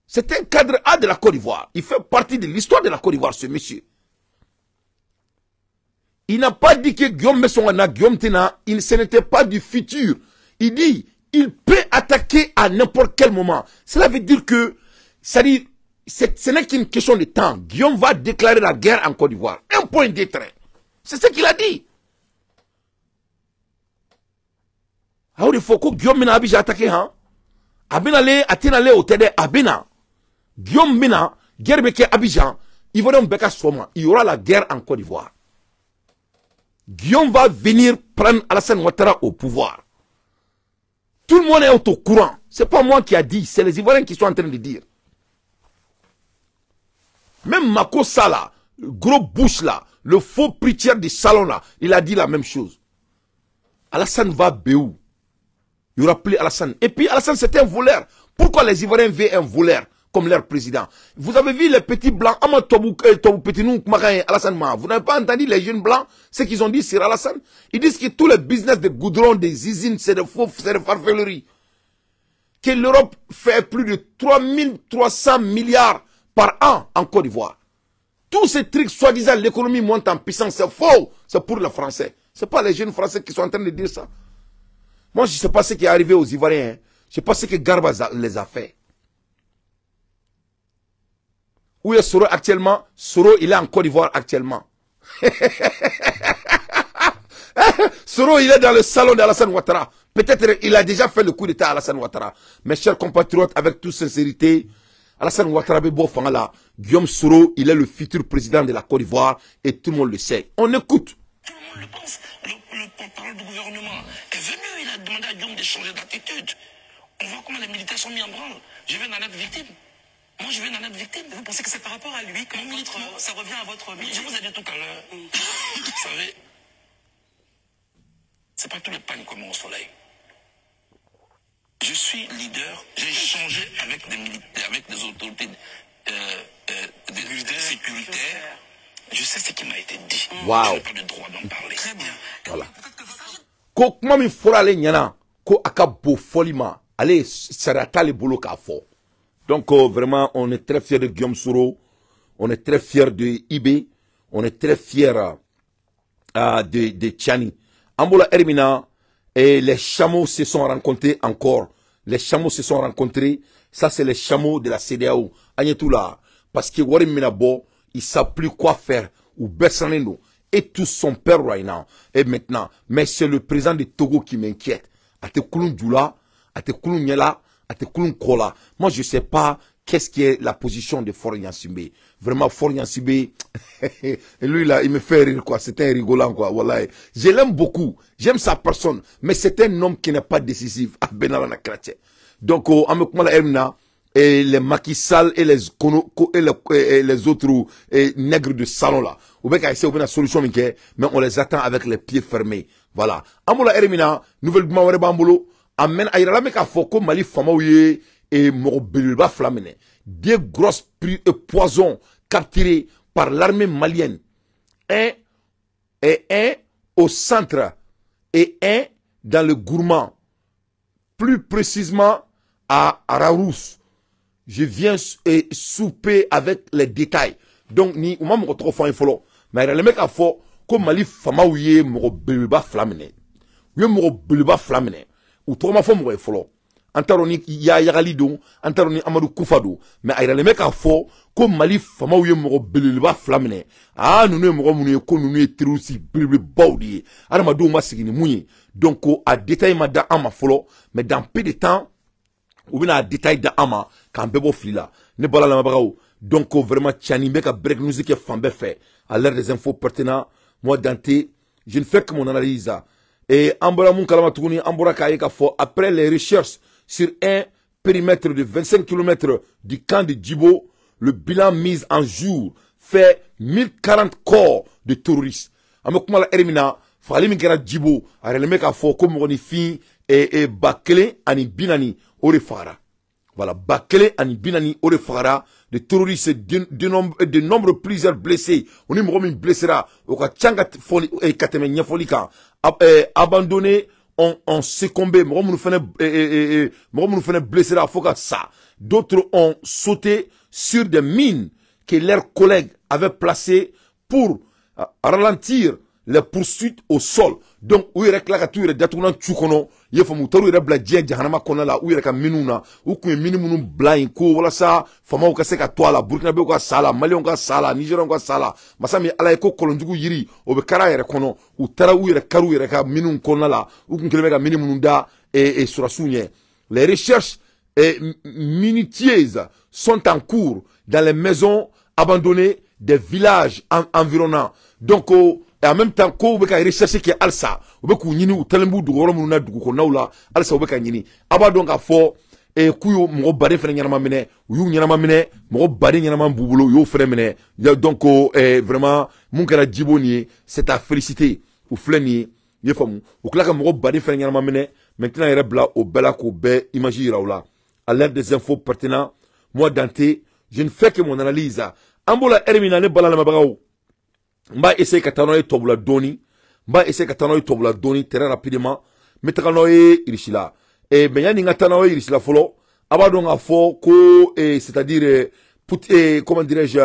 C'est un cadre A de la Côte d'Ivoire. Il fait partie de l'histoire de la Côte d'Ivoire, ce monsieur. Il n'a pas dit que Guillaume Messongana, Guillaume Tena, ce n'était pas du futur. Il dit, il peut attaquer à n'importe quel moment. Cela veut dire que, c'est-à-dire, ce n'est qu'une question de temps. Guillaume va déclarer la guerre en Côte d'Ivoire. Un point de trait. C'est ce qu'il a dit. Alors il faut que Guillaume Mina Abidjan attaqué. Hein? Abinale, Atinale, Otede, Abina. Guillaume Mina, guerre beke Abidjan, il va donc Soma. Il y aura la guerre en Côte d'Ivoire. Guillaume va venir prendre Alassane Ouattara au pouvoir. Tout le monde est au courant. C'est pas moi qui a dit, c'est les Ivoiriens qui sont en train de dire. Même Mako Sala, le gros bouche là, le faux preacher du salon là, il a dit la même chose. Alassane va béou. Il aura appelé Alassane. Et puis Alassane c'est un voleur. Pourquoi les Ivoiriens veulent un voleur comme leur président? Vous avez vu les petits blancs, Alassane Ma. Vous n'avez pas entendu les jeunes blancs, ce qu'ils ont dit sur Alassane? Ils disent que tous les business de goudron, des usines, c'est de faux, c'est de farfellerie. Que l'Europe fait plus de 3300 milliards par an en Côte d'Ivoire. Tous ces trucs, soi-disant, l'économie monte en puissance, c'est faux. C'est pour les Français. Ce n'est pas les jeunes Français qui sont en train de dire ça. Moi, je ne sais pas ce qui est arrivé aux Ivoiriens. Hein. Je ne sais pas ce que Garba les a fait. Où est Soro actuellement? Soro, il est en Côte d'Ivoire actuellement. Soro, il est dans le salon d'Alassane Ouattara. Peut-être il a déjà fait le coup d'état à Alassane Ouattara. Mes chers compatriotes, avec toute sincérité, Alassane Ouattara Bebo Fangala, Guillaume Soro, il est le futur président de la Côte d'Ivoire et tout le monde le sait. On écoute. Tout le monde le pense. Le porte-parole du gouvernement est venu, il a demandé à Guillaume de changer d'attitude. On voit comment les militaires sont mis en branle. Je viens d'en être victime. Moi, je viens d'en être victime. Vous pensez que c'est par rapport à lui que ça revient à votre... Je vous ai dit tout à l'heure. Vous savez, c'est pas tous les pannes comme au soleil. Je suis leader, j'ai échangé avec des autorités sécuritaires. Je sais ce qui m'a été dit. Wow. Je n'ai pas le droit d'en parler. Très bien. Voilà. Ko kuma min fora ale nyana ko aka bo folima ale sarata le bolo ka fo. Donc vraiment on est très fiers de Guillaume Soro, on est très fiers de IB, on est très fiers de Tchani. Ambola Hermina et les chameaux se sont rencontrés encore. Les chameaux se sont rencontrés. Ça c'est les chameaux de la CEDEAO. Agnetoula parce que Wari Minabo, il ne savent plus quoi faire. Ou Bessaneno. Et tous son père right now. Et maintenant. Mais c'est le président de Togo qui m'inquiète. Ate Kouloun Djoula, Ate Kouloun Nyela, Ate Kouloun Kola. Moi, je ne sais pas qu'est-ce qui est la position de Faure Gnassingbé. Vraiment, Faure Gnassingbé, lui là, il me fait rire quoi. C'est un rigolant quoi. Voilà. Je l'aime beaucoup. J'aime sa personne. Mais c'est un homme qui n'est pas décisif. Ah, Benalana Kratche. Donc, Amekoumala Hermina, et les Macky Sall et les autres nègres de salon là. On va essayer de une solution, mais on les attend avec les pieds fermés. Voilà. Amoula Hermina, nouvelle Mawere Bambolo, amène à Irala Meka Foko, Mali Famaouye et Morobelba Flamene. Des grosses poisons capturés par l'armée malienne. Un au centre et un dans le Gourmand. Plus précisément à Araous. Je viens souper avec les détails. Donc, ni ou même trop fort infolo. Mais le mec a fort comme Mali fama ouye mo belba flamene. Ouye mo belba flamene. Ou trop ma fo mo infolo. Antaroni ya yagali don, antaroni Amadou Koufado. Mais le mec a fort comme Mali fama ouye mo belba flamene. Ah nous ne mo munu ko nous tirusi belba baudi. Ara ma do ma sigini muni. Donc à détail ma da ama folo, mais dans peu de temps ou bien à détail da ama quand bebo flila ne bala la mabrao. Donc vraiment Tchani meka break news qui fambe fait à l'heure des infos pertinentes. Moi Dante, je ne fais que mon analyse et ambora mon kalama tuguni ambora kaika fo après les recherches sur un périmètre de 25 km du camp de Djibo, le bilan mis en jour fait 1040 corps de terroristes. Amekoumala Hermina fali minkera Djibo a le meka fo comme on fi et Bakele ani binani orefara. Voilà, Bakele ani binani orefara, de terroristes de nombre plusieurs blessés. On est mourmi blessera au ka tchanga foli et kateme nyafolika abandonné on succombé mourmi nous fait blessera foka ça. D'autres ont sauté sur des mines que leurs collègues avaient placées pour ralentir les poursuites au sol. Donc, où il y a que tu es d'atounan tchoukono, il faut moutarou il y a bladien jahanama konala, où il y a minuna, où il y a minimum blind, ko, voilà ça, fama ou kaseka toala, Burkina Faso sala, Mali on sala, Niger on sala, masami ala eko kolonjugu yiri, obekara yere kono, ou tara où il y a karu il y a minimum konala, où il y a minimum da, et surasunye. Les recherches minutieuses sont en cours dans les maisons abandonnées des villages environnants. Donc, et en même temps, ko beka rechercher qui alsa, obeku nyini ou telembu du goromu na du ko naula, alsa obeka nyini. Aba donc a fo e kuyo mo bari fere nyama mene, yu nyama mene, mo bari nyama bubulo yo fere mene. Donc vraiment mon kara Djiboni, c'est à féliciter ou fleni, ye famu. Ou klaka mo bari fere nyama mene, maintenant il rebla au bela ko be imagi raoula. À l'aide des infos pertinentes, moi Dante, je ne fais que mon analyse. Ambola Hermina ne bala ma bagao. Mba essayer katanoye tobula doni, mba essayer katanoye tobula doni très rapidement, metakanoye irishila. Et benyani ngatanoye irishila folo, abadon a fo ko c'est-à-dire comment dirais-je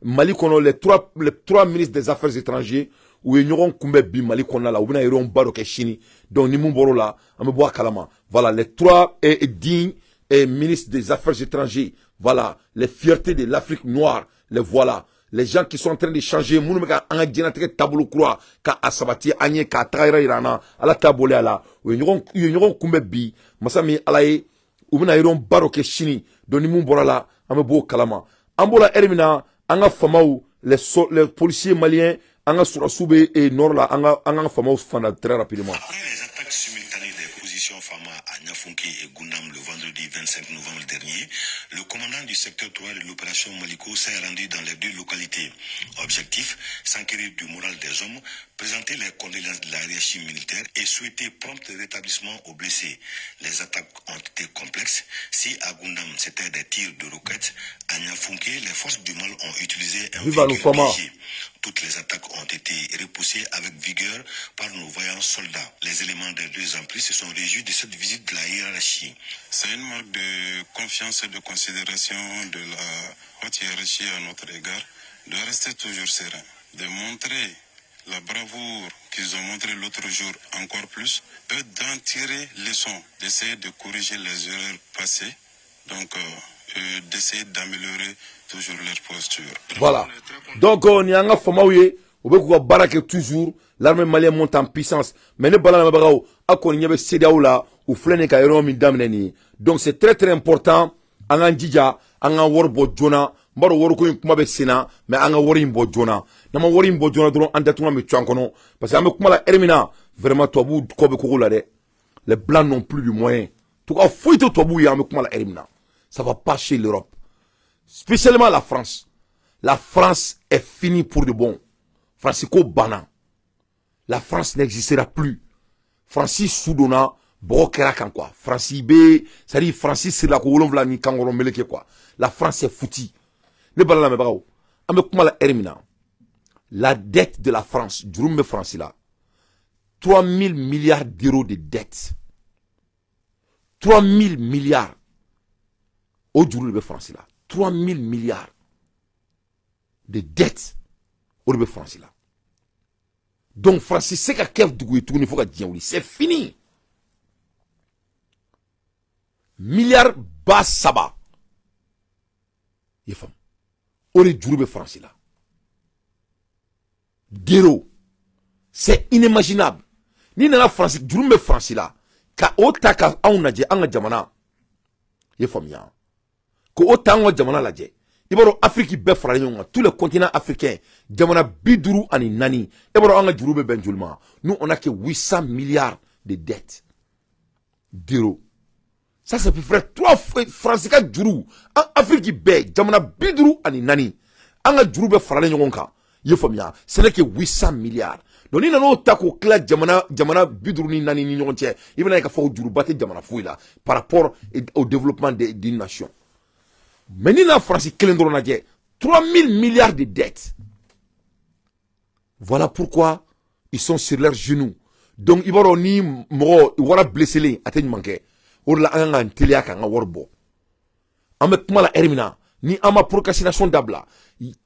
Mali kono les trois ministres des affaires étrangères ou ye ɲɔgɔn kunbɛ bi Mali kɔnɔna la u bɛna yɛrɛw ba dɔ kɛ sini donc ni mun bɔr'o la an bɛ bɔ a kalama voilà les trois dignes ministres des affaires étrangères voilà les fiertés de l'Afrique noire les voilà les gens qui sont en train de changer minnu bɛ ka an ka diɲɛlatigɛ taabolo kura ka a sabati an ye k'a taga yira an na ala t'a boli a la u ye ɲɔgɔn kunbɛ bi masa min ala ye u bɛna yɛrɛw ba dɔ kɛ sini donc ni mun bɔra la an bɛ bɔ o kalama an bɔra heure min na an ka famaw les policiers maliens an ka surasiw bɛ nord la an ka famaw fana très rapidement. Après les attaques simultanées des positions FAMA à Niafunké et Gundam le vendredi 25 novembre dernier, le commandant du secteur 3 de l'opération Maliko s'est rendu dans les deux localités. Objectif, s'enquérir du moral des hommes, présenter les condoléances de la hiérarchie militaire et souhaiter prompt rétablissement aux blessés. Les attaques ont été complexes. Si à Gundam c'était des tirs de roquettes, à Niafunké, les forces du mal ont utilisé un véhicule piégé. Toutes les attaques ont été repoussées avec vigueur par nos vaillants soldats. Les éléments des deux emplis se sont réjouis de cette visite de la hiérarchie. C'est une marque de confiance et de considération de la haute hiérarchie à notre égard, de rester toujours serein, de montrer la bravoure qu'ils ont montré l'autre jour encore plus, et d'en tirer leçon, d'essayer de corriger les erreurs passées, donc d'essayer d'améliorer toujours leur posture. Voilà. Donc on y a un famaouye, on veut qu'on baraque toujours, l'armée malienne monte en puissance. Mais ne balana mabarao, à qu'on y avait CEDEAO là, ou flène kairo mindamneni. Donc c'est très très important, en andija, en warbo jona, mbaro waruko kumabe sena, mais en warimbo jona. Nama warimbo jona dron andatuna me tuankono. Parce que kumala ermina, vraiment toabou kobe koulade. Les blancs n'ont plus de moyens. Tout cas, fouille toabou ya me kumala ermina. Ça va pas chez l'Europe. Spécialement la France. La France est finie pour de bon. Francisco Bana. La France n'existera plus. Francis Soudona, Brokera quoi. Francis B, ça dit Francis c'est la Koulonvla ni Kangoron Meleke quoi. La France est foutue. Ne balala me bagao. Ame kuma la ermina. La dette de la France, Djouroume France là. 3 000 milliards d'euros de dette. 3 000 milliards. Au Djouroume France là. 3 000 milliards de dettes au France là. Donc Francis, c'est qu'à Kev Dougoué, tout il faut qu'à dire oui, c'est fini. Milliards bas saba. Il faut. Au Djouroume France là. Déro. C'est inimaginable. Ni dans la France, Djouroume France là. Ka otaka aounaje anga jamana. Il faut bien. Ko otango jamana laje ibaro Afrique be fara nyonga tous les continents africains jamana biduru ani nani ibaro anga jurube benjulma nous on a que 800 milliards de dettes d'euros ça peut faire 3 francs ka juru en Afrique be jamana biduru ani nani anga jurube fara nyonga yefomia ce n'est que 800 milliards donc ni nano tako kla jamana biduru ni nani ni nyonche ibana ka fo juru baté jamana fouila par rapport au développement d'une nation. Mais ni la France, 3 000 milliards de dettes. Voilà pourquoi ils sont sur leurs genoux. Donc, ils vont ni moro, ils vont blesser les, atteignent manquer. Ou la anga antelia kanga warbo. Avec moi la hermina, ni à ma procrastination d'abla.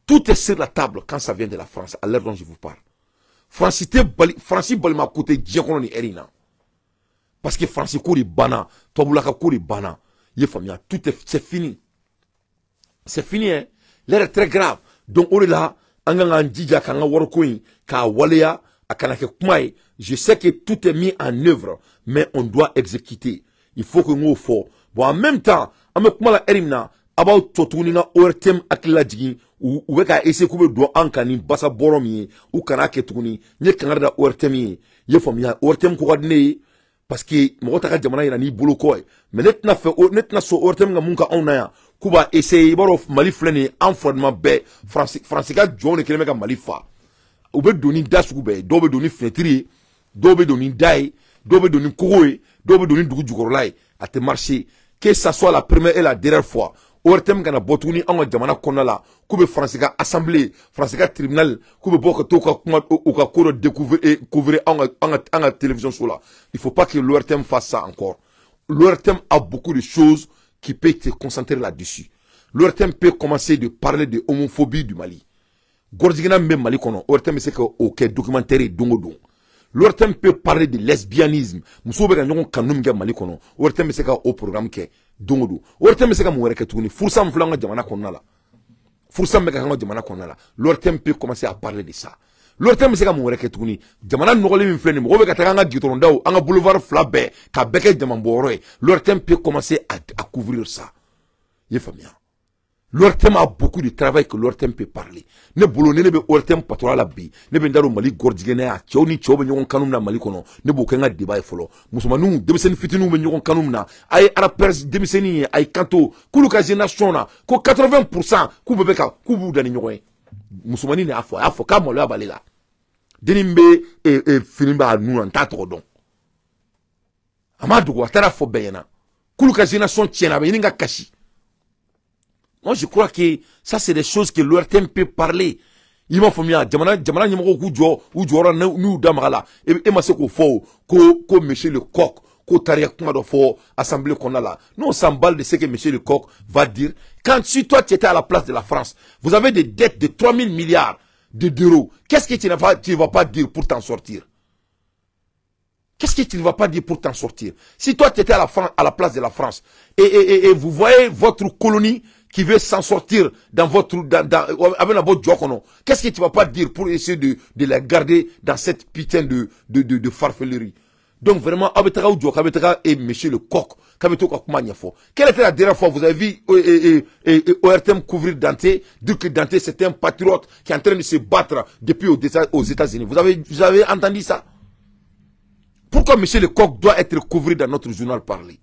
Tout est sur la table quand ça vient de la France, à l'heure dont je vous parle. Francis Balma côté Djekono ni erina. Parce que Francis Kouri bana, Toboulaka Kouri bana. Yefamia, tout est, c'est fini. C'est fini, hein. L'air est très grave. Donc, on est là, je sais que tout est mis en œuvre, mais on doit exécuter. Il faut que nous fassions. Bon, en même temps, on me kumala erimna, about totunina ortem akiladji, ou weka ese kube do ankani basa boromi, ou kanake tuni, nye kanada ortemi, yefom ya ortem koadne, parce que mokotaka jamana yana ni bolo koy. Mais netna so ortem nga munka onaya. Kuba essaye baro Mali flene enfoirement be Francika John keleme ka Mali fa ube doni dasugu be dobe doni fenetri dobe doni dai dobe doni kowe dobe doni dugu jukorolai à te marcher que ça soit la première et la dernière fois ortem kana botuni anga jamana konala kube Francika assemblée Francika tribunal kube boko toka kuma oka koro découvrir anga télévision sur là il faut pas que l'ORTM fasse ça encore. L'ORTM a beaucoup de choses qui peut te concentrer là-dessus. L'ORTM peut commencer de parler de homophobie du Mali. Gordigena même Mali kono ORTM c'est que OK documentaire dongo don l'ORTM peut parler de lesbianisme muso be ka ñogon kanum ga Mali kono ORTM c'est que au programme ke dongo do ORTM c'est que mo wereke tuni fursam flanga jamana kono la fursam be ka ngo jamana kono la l'ORTM peut commencer à parler de ça l'ORTM c'est que mo wereke tuni jamana nogole min fleni mo be ka ta nga gitorondaw anga boulevard flabe ka beke jamam boroy l'ORTM peut commencer à couvrir ça y famia. L'ORTM a beaucoup de travail que l'ORTM peut parler. Ne boulonne ne be ORTM patron la bi. Ne be ndaro Mali gordigene a tioni tiobe nyon kanum na Mali kono. Ne bo kenga débat folo. Musumanu demisen fitinu be nyon kanum na. Ay arapers demiseni ay kanto kulu ka génération na ko 80% ku bebeka ku bu dani nyon. Musumani ne afo ka mo le abalela. Denimbe finimba nu en tatro don. Amadu ko tara fo beyena. Kulu ka génération tiena be ninga kashi. Moi, je crois que ça, c'est des choses que l'ORTM peut parler. Il m'a fait bien. Jamana nyamoko kujo, ujora nous damala. Et ma seko fo, ko monsieur le coq, ko taria kuma do fo, assemblée qu'on a là. Nous, on s'emballe de ce que monsieur le coq va dire. Quand si toi, tu étais à la place de la France, vous avez des dettes de 3000 milliards d'euros. Qu'est-ce que tu ne vas pas dire pour t'en sortir? Qu'est-ce que tu ne vas pas dire pour t'en sortir? Si toi, tu étais à la place de la France, et vous voyez votre colonie qui veut s'en sortir dans votre, avec votre jokono, qu'est-ce que tu ne vas pas dire pour essayer de la garder dans cette putain de farfellerie? Donc vraiment, Abetaka ou Djok, Abetaka et monsieur le coq, Kabetoka Kumanyafo. Quelle était la dernière fois vous avez vu ORTM couvrir Dante, dire que Dante c'était un patriote qui est en train de se battre depuis aux États-Unis? Vous avez entendu ça? Pourquoi monsieur le coq doit être couvert dans notre journal parlé?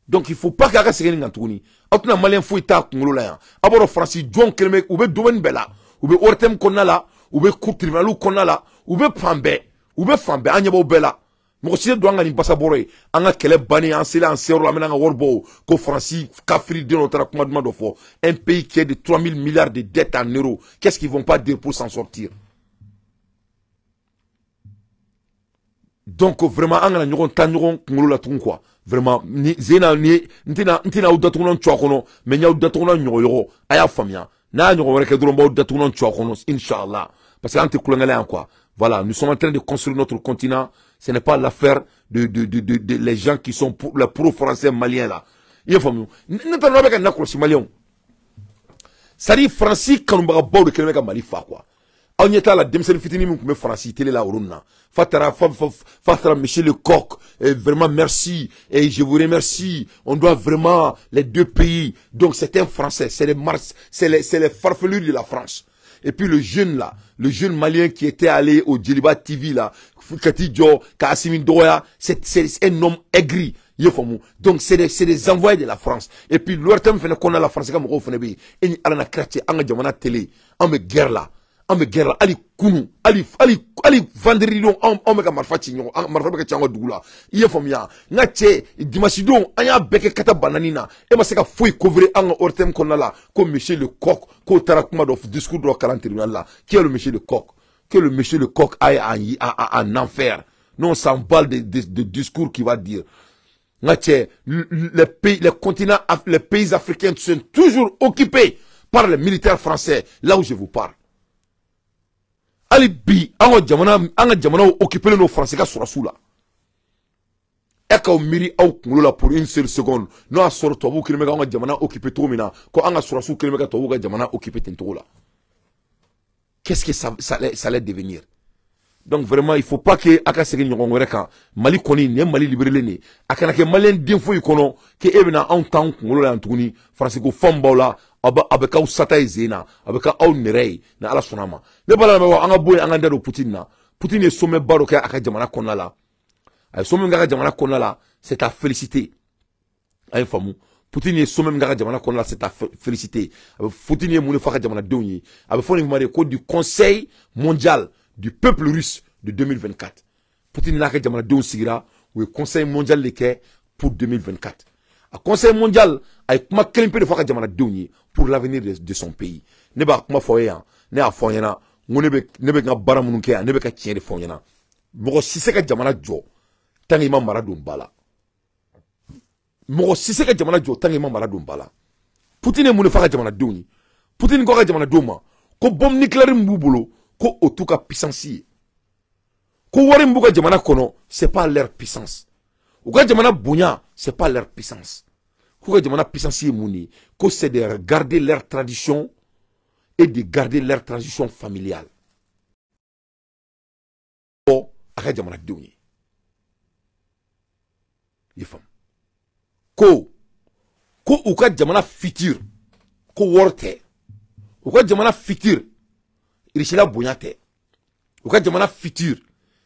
Donc il ne faut pas qu'il y ait un Antouni. Autant malien faut être congolais là. Abord Francis John Kelme ou be domaine bela, ou be ORTM konna là, ou be cour tribunal konna là, ou be fambe anyabo bela. Mo si do ngani passa boré, anga kele bani en sela en sero la menanga worbo ko Francis kafri de notre commandement de fort. Un pays qui a de 3000 milliards de dettes en euros. Qu'est-ce qu'ils vont pas dire pour s'en sortir? Donc vraiment anga nyoron tanyoron ngolo la tun quoi. Vraiment ni zena ni ntina udatunon chokono menya udatunon nyoyo aya famia na nyogo reke duromba udatunon chokono inshallah parce que ante kulangala quoi. Voilà, nous sommes en train de construire notre continent, ce n'est pas l'affaire de les gens qui sont pour les pro-français maliens là. Il faut nous n'entendons pas qu'on a croisé malien. Ça dit Francis Kanumba Bau de Kelmeka Malifa quoi. On y est à la démission fitini mais Francis télé la uruna. Fatara monsieur le coq, vraiment merci et je vous remercie. On doit vraiment les deux pays. Donc c'est un Français, c'est les farfelus de la France. Et puis le jeune là, le jeune malien qui était allé au Djeliba TV là, Katidjo, Kassimi Doya, c'est un homme aigri. Donc c'est des envoyés de la France. Et puis l'ORTM fait qu'on a la France comme on fait bien. Et on a créé un jamana télé, on me guerre là. Ali kunu ali vendredi don on me ka marfati nyo marfa ka chango dugula iye famia ngache dimanche don anya beke kata bananina e ma seka foi couvrir en ORTM konala comme monsieur le coq ko tarakuma do discours do 40 là qui est le monsieur le coq que le monsieur le coq aille en enfer non s'en balle de discours qui va dire ngache les continents les pays africains sont toujours occupés par les militaires français là où je vous parle. Ali bi anga jamana occupé nos français ka sura là. E ka miri au ngolo la pour une seule seconde. No a soro to bu kilomeka anga jamana occupé to mina ko anga sura su kilomeka to bu jamana occupé tento là. Qu'est-ce que ça allait devenir? Donc vraiment il faut pas que aka segi nyongo reka Mali koni ne Mali libéré ni akana ke malien d'info ikono ke ebena en temps ngolo la antuni français ko famba là abeka usata izina abeka au nerei na ala sonama ne bala ma anga boy anga ndado Poutine est somme baro ka aka jamana konna la ay somme ngaka jamana konna la c'est à féliciter ay famu Poutine est somme ngaka jamana konna la c'est à féliciter Poutine est moune faka jamana donyi abe foni mare ko du Conseil mondial du peuple russe de 2024 Poutine n'a que jamana don sigira ou Conseil mondial leke pour 2024 a Conseil mondial ay kuma kelimpe de faka jamana donyi pour l'avenir de son pays. Ne ba kuma foya, ne a foyena, nebe nga baramunke, nebe ka tiens de foyena. Moko siseka jamana jo, tangi ma maradum bala. Moko siseka jamana jo, tangi ma maradum bala. Poutine mune faka jamana doni. Poutine ko ka jamana doma ko bombe nucléaire mbubolo ko otuka puissance ko wari mbuka jamana kono c'est pas leur puissance ou ka jamana bonya c'est pas leur puissance ko ka jamana puissance mouni ko c'est de garder leur tradition et de garder leur tradition familiale o aka jamana dewni yefam ko ou ka jamana futur ko worte ou ka jamana futur irishila bonya te ou ka jamana futur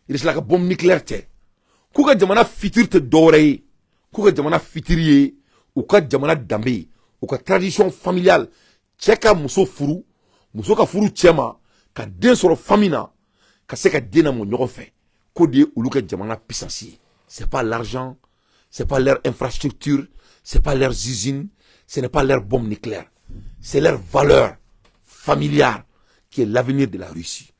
irishila ka bombe nucléaire te ku ka jamana futur te dore ku ka jamana futur ye ou ka jamana dambe ou ka tradition familiale cheka muso furu muso ka furu chema ka den soro famina ka se ka dena mo nyogo fe ko de ulu ka jamana puissance c'est pas l'argent c'est pas leur infrastructure c'est pas leurs usines ce n'est pas leur bombe nucléaire c'est leur valeur familiale qui est l'avenir de la Russie.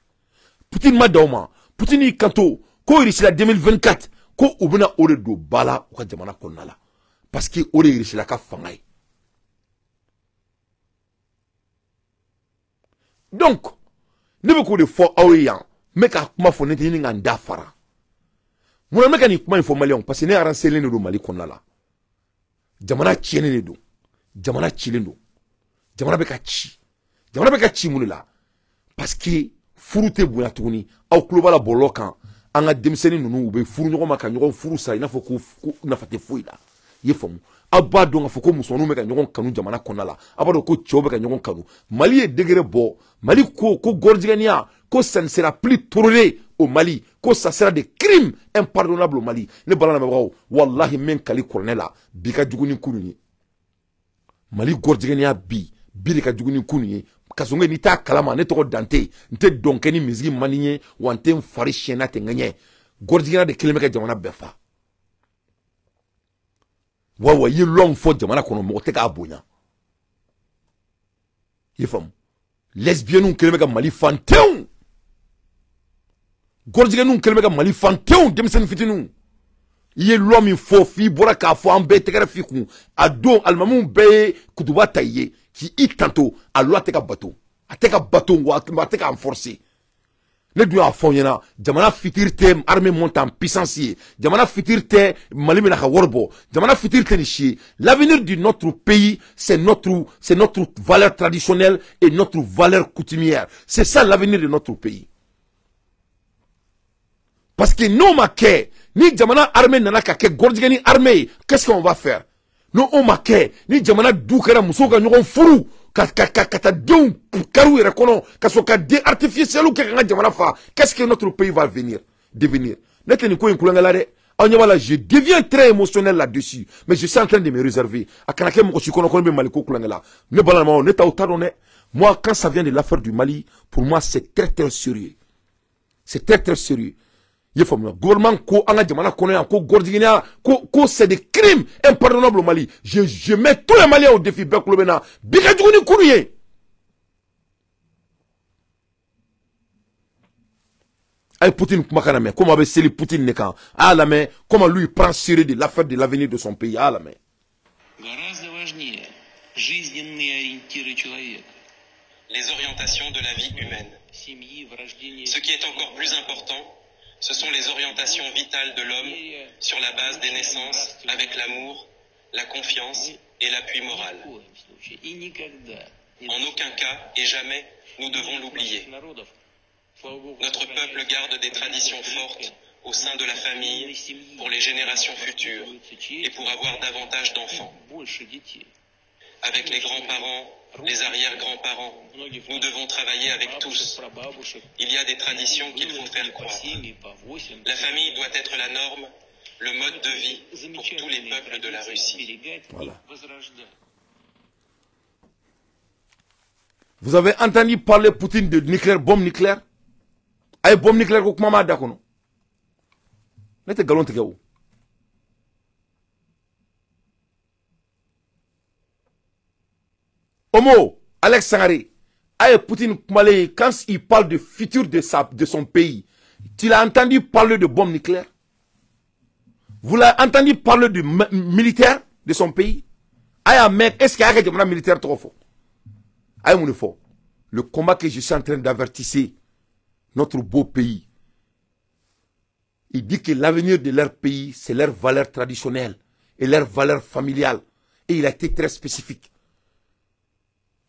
Poutine Madaoma, Poutine y kanto, ko irishi la 2024, ko ubuna ore do bala ou ka jamana konala. Parce que ore irishi la ka fangay. Donc, ne be ko de fo aoyan, meka kuma fo nete ni nganda fara. Muna meka ni kuma info malion, parce que ne aransele ne do mali konala. Jamana chiene ne do. Jamana chilendo. Jamana beka chi. Jamana beka chi mulila. Parce que furu te bonya tuguni aw kuloba la bolo kan an ka denmisɛnnin ninnu u bɛ furu ɲɔgɔn ma ka ɲɔgɔn furu sa i n'a fɔ ko nafa tɛ foyi la i ye faamu aw b'a dɔn k'a fɔ ko musomaninw bɛ ka ɲɔgɔn kanu jamana kɔnɔna la aw b'a dɔn ko cɛw bɛ ka ɲɔgɔn kanu Mali ye degré bɔ Mali ko gɔrɔjigɛniya ko ça ne sera plus toléré au Mali ko ça sera des crimes impardonnables au Mali ne bala lamɛbagaw wallahi min kali kuranɛ la bi ka jugu ni kunun ye Mali gɔrɔjigɛniya bi de ka jugu ni kunun ye kasonge ni ta kalama ne tɔgɔ Dante nte donke ni misigi maniye wa nte fari siɲɛna te ŋɛɲɛ gɔrɔjigɛna de kelen bɛ ka jamana bɛɛ fa wa ye lɔn fɔ jamana kɔnɔ mɔgɔ tɛ k'a bonya i ye faamu lesbienninw kelen bɛ ka Mali fantew gɔrɔjigɛninw kelen bɛ ka Mali fantew denmisɛnnin fitininw i ye lɔn min fɔ f'i bɔra k'a fɔ an bɛɛ tɛgɛrɛ f'i kun a don alimamuw bɛɛ ye kutuba ta i ye qui tanto a loi te ka bateau a te ka bateau wa te ka enforcer ne dun y'a fɔ ɲɛna jamana fitir tɛ armée monte en puissance ye jamana fitir tɛ Mali bɛna ka wari bɔ jamana fitir tɛ nin si ye l'avenir de notre pays c'est notre valeur traditionnelle et notre valeur coutumière c'est ça l'avenir de notre pays parce que n'o ma kɛ ni jamana armée nana ka kɛ gɔrɔjigɛni armée qu'est-ce qu'on va faire non on ma kɛ ni jamana du kɛra muso ka ɲɔgɔn furu ka ta denw kariw yɛrɛ kɔnɔ ka sɔrɔ ka den artificiel kɛ ka jamana fa qu'est-ce que notre pays va devenir ne tɛ nin ko in kulonkɛ la dɛ aw ɲɛ b'a la je deviens très émotionnel là-dessus mais je suis en train de me réserver a kana kɛ mɔgɔ si kɔnɔ ko ne bɛ Mali ko kulonkɛ la ne balalamaw ne t'aw ta dɔn dɛ moi quand ça vient de l'affaire du Mali pour moi c'est très très sérieux c'est très très sérieux il faut le gouvernement ko an ka jamana kɔnɔ yan ko gɔrɔjigɛniya ko c'est des crimes impardonnables au Mali je mets tous les Maliens au défi bɛɛ kulo bɛ na bi ka jugu ni kunu ye a ye Poutine kumakan lamɛn comme a bɛ seli Poutine de kan a y'a lamɛn comment lui prend sérieux de l'affaire de l'avenir de son pays a y'a lamɛn. Гораздо важнее жизненные ориентиры человека. Les orientations de la vie humaine. Ce qui est encore plus important, ce sont les orientations vitales de l'homme sur la base des naissances, avec l'amour, la confiance et l'appui moral. En aucun cas et jamais, nous devons l'oublier. Notre peuple garde des traditions fortes au sein de la famille pour les générations futures et pour avoir davantage d'enfants. Avec les grands-parents, les arrière-grands-parents, nous devons travailler avec tous. Il y a des traditions qu'il faut faire croître. La famille doit être la norme, le mode de vie pour tous les peuples de la Russie. Voilà. Vous avez entendu parler Poutine de nucléaire, bombe nucléaire? Aïe, bombe nucléaire, comment m'a d'accord? N'était galon tegao. Homo, Alex Sangare, aïe, Poutine, quand il parle de futur de son pays, tu l'as entendu parler de bombe nucléaire? Vous l'avez entendu parler de militaire de son pays? Aïe, mec, est-ce qu'il y a un militaire trop fort? Aïe mon effort. Le combat que je suis en train d'avertir notre beau pays. Il dit que l'avenir de leur pays, c'est leurs valeurs traditionnelles et leurs valeurs familiales. Et il a été très spécifique.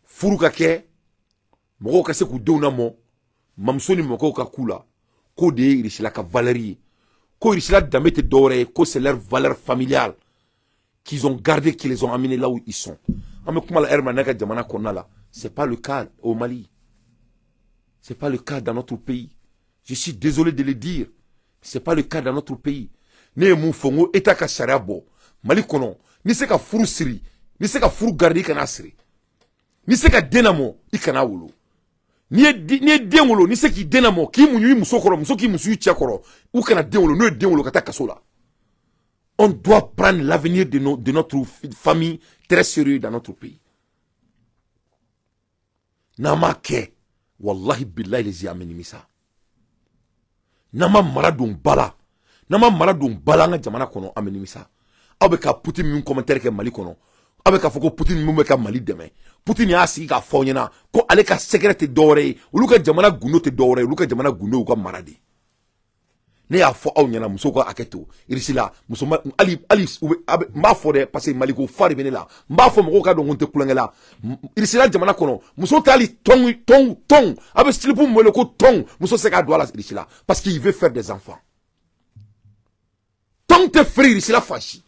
Furukake, moko kase ku deunamo, mamsoni moko ka kula, ko de irishila ka valerie, ko irishila damete dore, ko c'est leur valeur familiale qu'ils ont gardé, qui les ont amenés là où ils sont. C'est pas le cas au Mali. C'est pas le cas dans notre pays. Je suis désolé de le dire. C'est pas le cas dans notre pays. Ne mon fongo eta ka sharia bo. Mali kono, ni se ka furu siri, ni se ka furu garder kana siri. Ni se ka denamo ikana wolo. Ni den wolo, ni se ki denamo ki munyu muso koro, muso ki musu tia koro. Ou kana den wolo, no den wolo kata kasola. On doit prendre l'avenir de notre famille très sérieux dans notre pays. Nama ke, wallahi billahi les yamenimisa. Nama maradon bala. Nama maradon bala nga jamana kono amenimisa. Abe ka Poutine min commentaire ke Mali kono. Abe ka foko Poutine min ka Mali deme. Poutine ya sigi ka fonyena ko ale ka secret dore, uluka jamana gundo te dore, uluka jamana gundo ko maradi. Ne y'a fɔ aw ɲɛna muso ka hakɛ to irisila muso ali n b'a fɔ dɛ parce que maliko fa de bɛ ne la n b'a fɔ mɔgɔw ka dɔn ko n tɛ kulonkɛ la irisila jamana kɔnɔ muso tɛ hali tɔn a bɛ silipu mun wele ko tɔn muso tɛ se k'a don a la irisila parce qu'il veut faire des enfants tɔn tɛ feere irisila fan si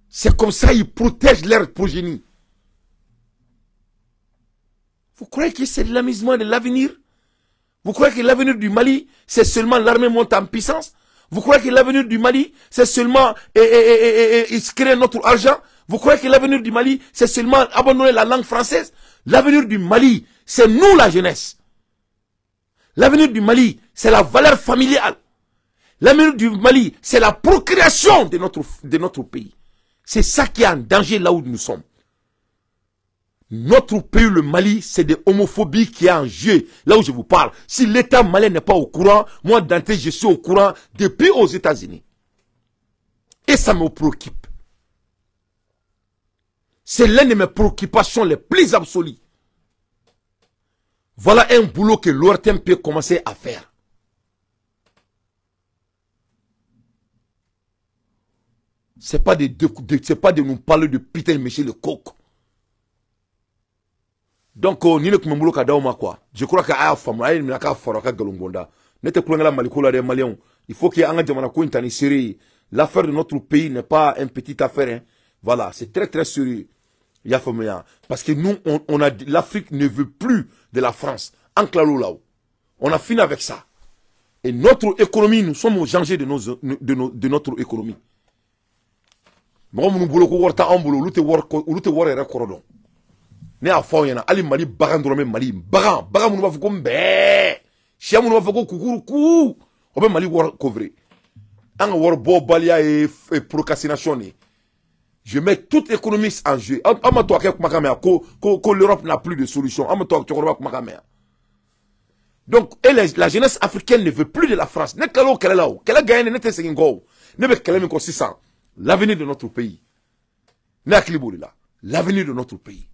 c'est comme ça ils protègent leur progénie. Vous croyez que c'est de l'amusement de l'avenir? Vous croyez que l'avenir du Mali, c'est seulement l'armée monte en puissance? Vous croyez que l'avenir du Mali, c'est seulement créer notre argent? Vous croyez que l'avenir du Mali, c'est seulement abandonner la langue française? L'avenir du Mali, c'est nous la jeunesse. L'avenir du Mali, c'est la valeur familiale. L'avenir du Mali, c'est la procréation de notre pays. C'est ça qui est en danger là où nous sommes. Notre pays, le Mali, c'est de homophobie qui est en jeu. Là où je vous parle. Si l'État malien n'est pas au courant, moi, Dante, je suis au courant depuis aux États-Unis. Et ça me préoccupe. C'est l'une de mes préoccupations les plus absolues. Voilà un boulot que l'ORTM peut commencer à faire. C'est pas de nous parler de putain, monsieur le coq. Donc, ni le kumembulo ka dauma quoi. Je crois que aya famu ayi mina ka faro ka galongonda. Nete kulengala malikola des Maliens. Il faut qu'il y ait un jamana ko intani sérieux. L'affaire de notre pays n'est pas une petite affaire. Hein. Voilà, c'est très très sérieux. Il y a famu ya. Parce que nous, on a l'Afrique ne veut plus de la France. En clalo là-haut. On a fini avec ça. Et notre économie, nous sommes au danger de notre économie. Bon, nous boulons ko warta ambulo, lute war era korodon. Ne a fɔ ɲɛna hali Mali bagan dɔrɔn bɛ Mali bagan minnu b'a fɔ ko mbɛɛ sɛ minnu b'a fɔ ko kukuruku o bɛ Mali wari couvrir an ka wari bɔbaliya ye procrastination de. Je mets toute l'économie en jeu. An ma to a kɛ kumakan mɛn ko l'Europe n'a plus de solution. An ma to a cɛkɔrɔba kumakan mɛn. Donc la jeunesse africaine ne veut plus de la France. Ne kɛlɛ o kɛlɛ la o kɛlɛ gagné ne tɛ segin kɔ o ne bɛ kɛlɛ min kɔ sisan l'avenir de notre pays ne hakili b'o de la l'avenir de notre pays.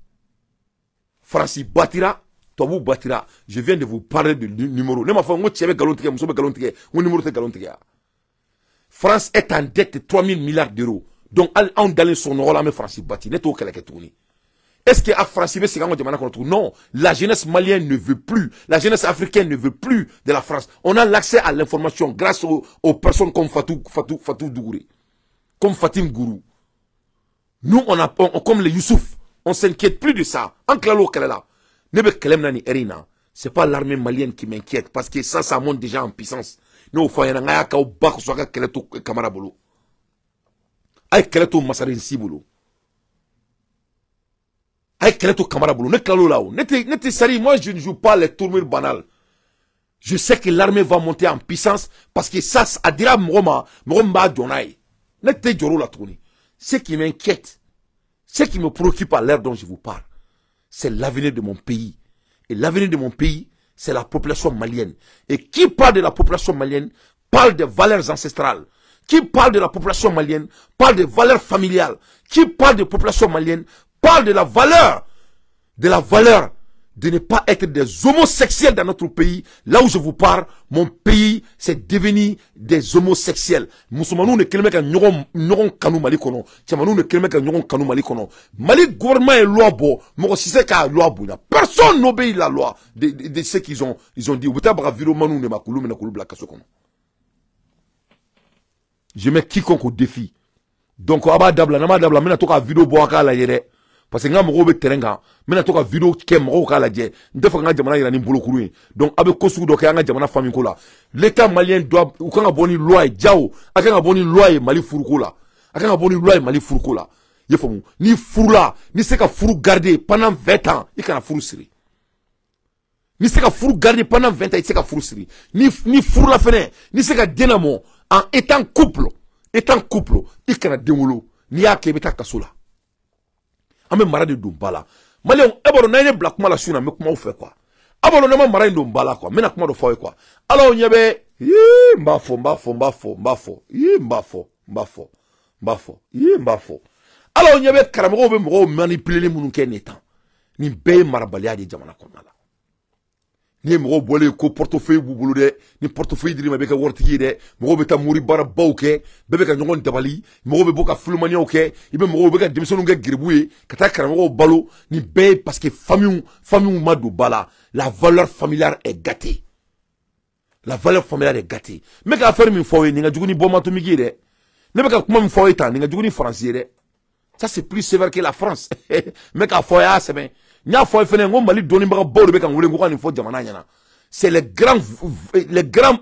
France bâtira, Tobou bâtira. Je viens de vous parler du numéro. Ne m'a fait un numéro. France est en dette de 3 000 milliards d'euros. Donc, on dans son rôle, mais France bâtit. Est-ce que la France veut se non, la jeunesse malienne ne veut plus. La jeunesse africaine ne veut plus de la France. On a l'accès à l'information grâce aux personnes comme Fatou Dougouré, comme Fatim Gourou. Nous, comme les Youssouf. On s'inquiète plus de ça. En clalo là. C'est pas l'armée malienne qui m'inquiète. Parce que ça monte déjà en puissance. Nous, il y a un bac sur un keleto camarabolo. Aïe keleto massarin sibolo. Aïe keleto camarabolo. Ne clalo là. N'était sérieux. Moi, je ne joue pas les tournures banales. Je sais que l'armée va monter en puissance. Parce que ça, a dira Mroma Djonaï. N'était Djoro la tournée. Ce qui m'inquiète. Ce qui me préoccupe à l'heure dont je vous parle, c'est l'avenir de mon pays. Et l'avenir de mon pays, c'est la population malienne. Et qui parle de la population malienne, parle des valeurs ancestrales. Qui parle de la population malienne, parle des valeurs familiales. Qui parle de la population malienne, parle de la valeur de ne pas être des homosexuels dans notre pays. Là où je vous parle, mon pays, c'est devenu des homosexuels. Musulmans ne kelme ka nyogon kanu mali kono. Tchamanu ne kelme ka nyogon kanu mali kono. Mali gouvernement est loi bo. Moko si c'est ka loi bo. Personne n'obéit la loi de ce qu'ils ont dit. Outa bra viro manu ne makulu mena kulu bla kaso kono. Je mets quiconque au défi. Donc aba dabla mena to ka vidéo bo aka la yere. Parce que nga moko be terenga mena to ka vidéo ke moko ka la je ndefa nga jamana ira ni bolokuru donc abe kosu do ke nga jamana famille ko la l'état malien doit ou ka boni loi diao aka nga boni loi mali furuko la aka nga boni loi mali furuko la ye famu ni furula ni se ka furu garder pendant 20 ans i kana furu siri ni se ka furu garder pendant 20 ans i se ka furu siri ni furula fene ni se ka denamo en étant couple i kana denwolo ni ya ke beta kasola ame mara de dombala malien eboro na ne black mala suna me kuma o fait quoi abolo na mara de dombala quoi mena kuma do fa quoi alors nyebe mbafo alors nyebe karamo be mo manipuler munu ken etan ni be marabalia de jamana konala ni mo bolé ko portefeuille bubulu de ni portefeuille dirima be ka wortigi de mo be ta muri bara bawke bebe ka ngon dabali mo be boka fulmani oke ibe mo be ka demsonu ga girbuye kata karamo balo ni be parce que famille madu bala la valeur familiale est gâtée. La valeur familiale est gâtée. Mais ka faire min foye ni nga juguni boma to migi de ne be ka kuma min foye ta ni nga juguni français de ça c'est plus sévère que la France mais ka foye a c'est bien. C'est les grands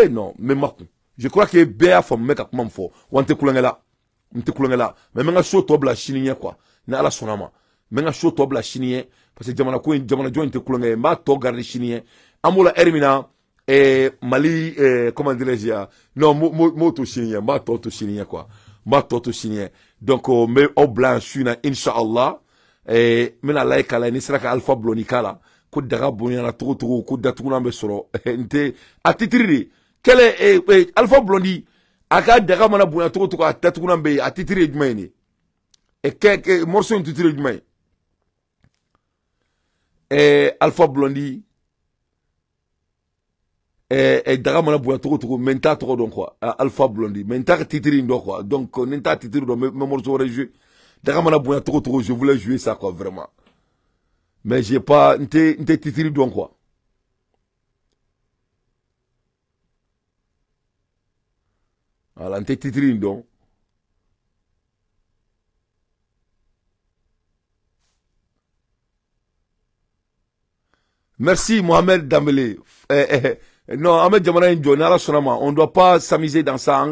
non mais je crois que Béa faut me comme fo ou ante kulangela mais menga show to bla chinier quoi na ala sonama menga show to bla chinier parce que jamana jointe kulangela ma to garder chinier amula ermina Mali comment dirais-je non moto chinier ma to chinier quoi ma to chinier donc mais au blanc china inshallah mena laika la ni sera Alpha Blondy kala ko daga bonyana to ko datuna be soro nte atitiri kele Alpha Blondy aka daga mana bonya to ko datuna be atitiri djmaini ke morceau intitulé djmai Alpha Blondy daga mana bonya to menta to donc quoi Alpha Blondy menta titiri ndo quoi donc nenta titiri do me morceau rejoué. Je voulais jouer ça quoi vraiment. Mais j'ai pas n'té titri donc quoi. Voilà, n'té titri donc. Merci Mohamed Dambélé. Non, Ahmed Djamana on ne doit pas s'amuser dans ça.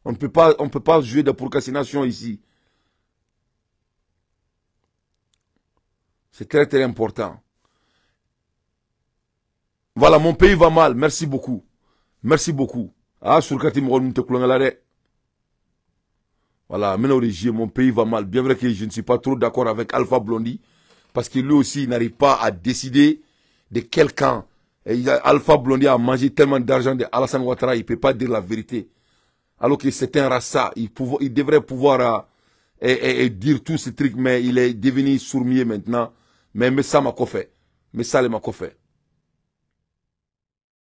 On ne peut pas jouer de procrastination ici. C'est très très important. Voilà, mon pays va mal. Merci beaucoup. Merci beaucoup. Ah, sur voilà, mon pays va mal. Bien vrai que je ne suis pas trop d'accord avec Alpha Blondy. Parce que lui aussi n'arrive pas à décider de quel camp. Alpha Blondy a mangé tellement d'argent de Alassane Ouattara, il ne peut pas dire la vérité. Alors que c'est un rassa, il devrait pouvoir dire tous ces trucs, mais il est devenu sourd-muet maintenant. Mais ça m'a fait. Mais ça m'a fait.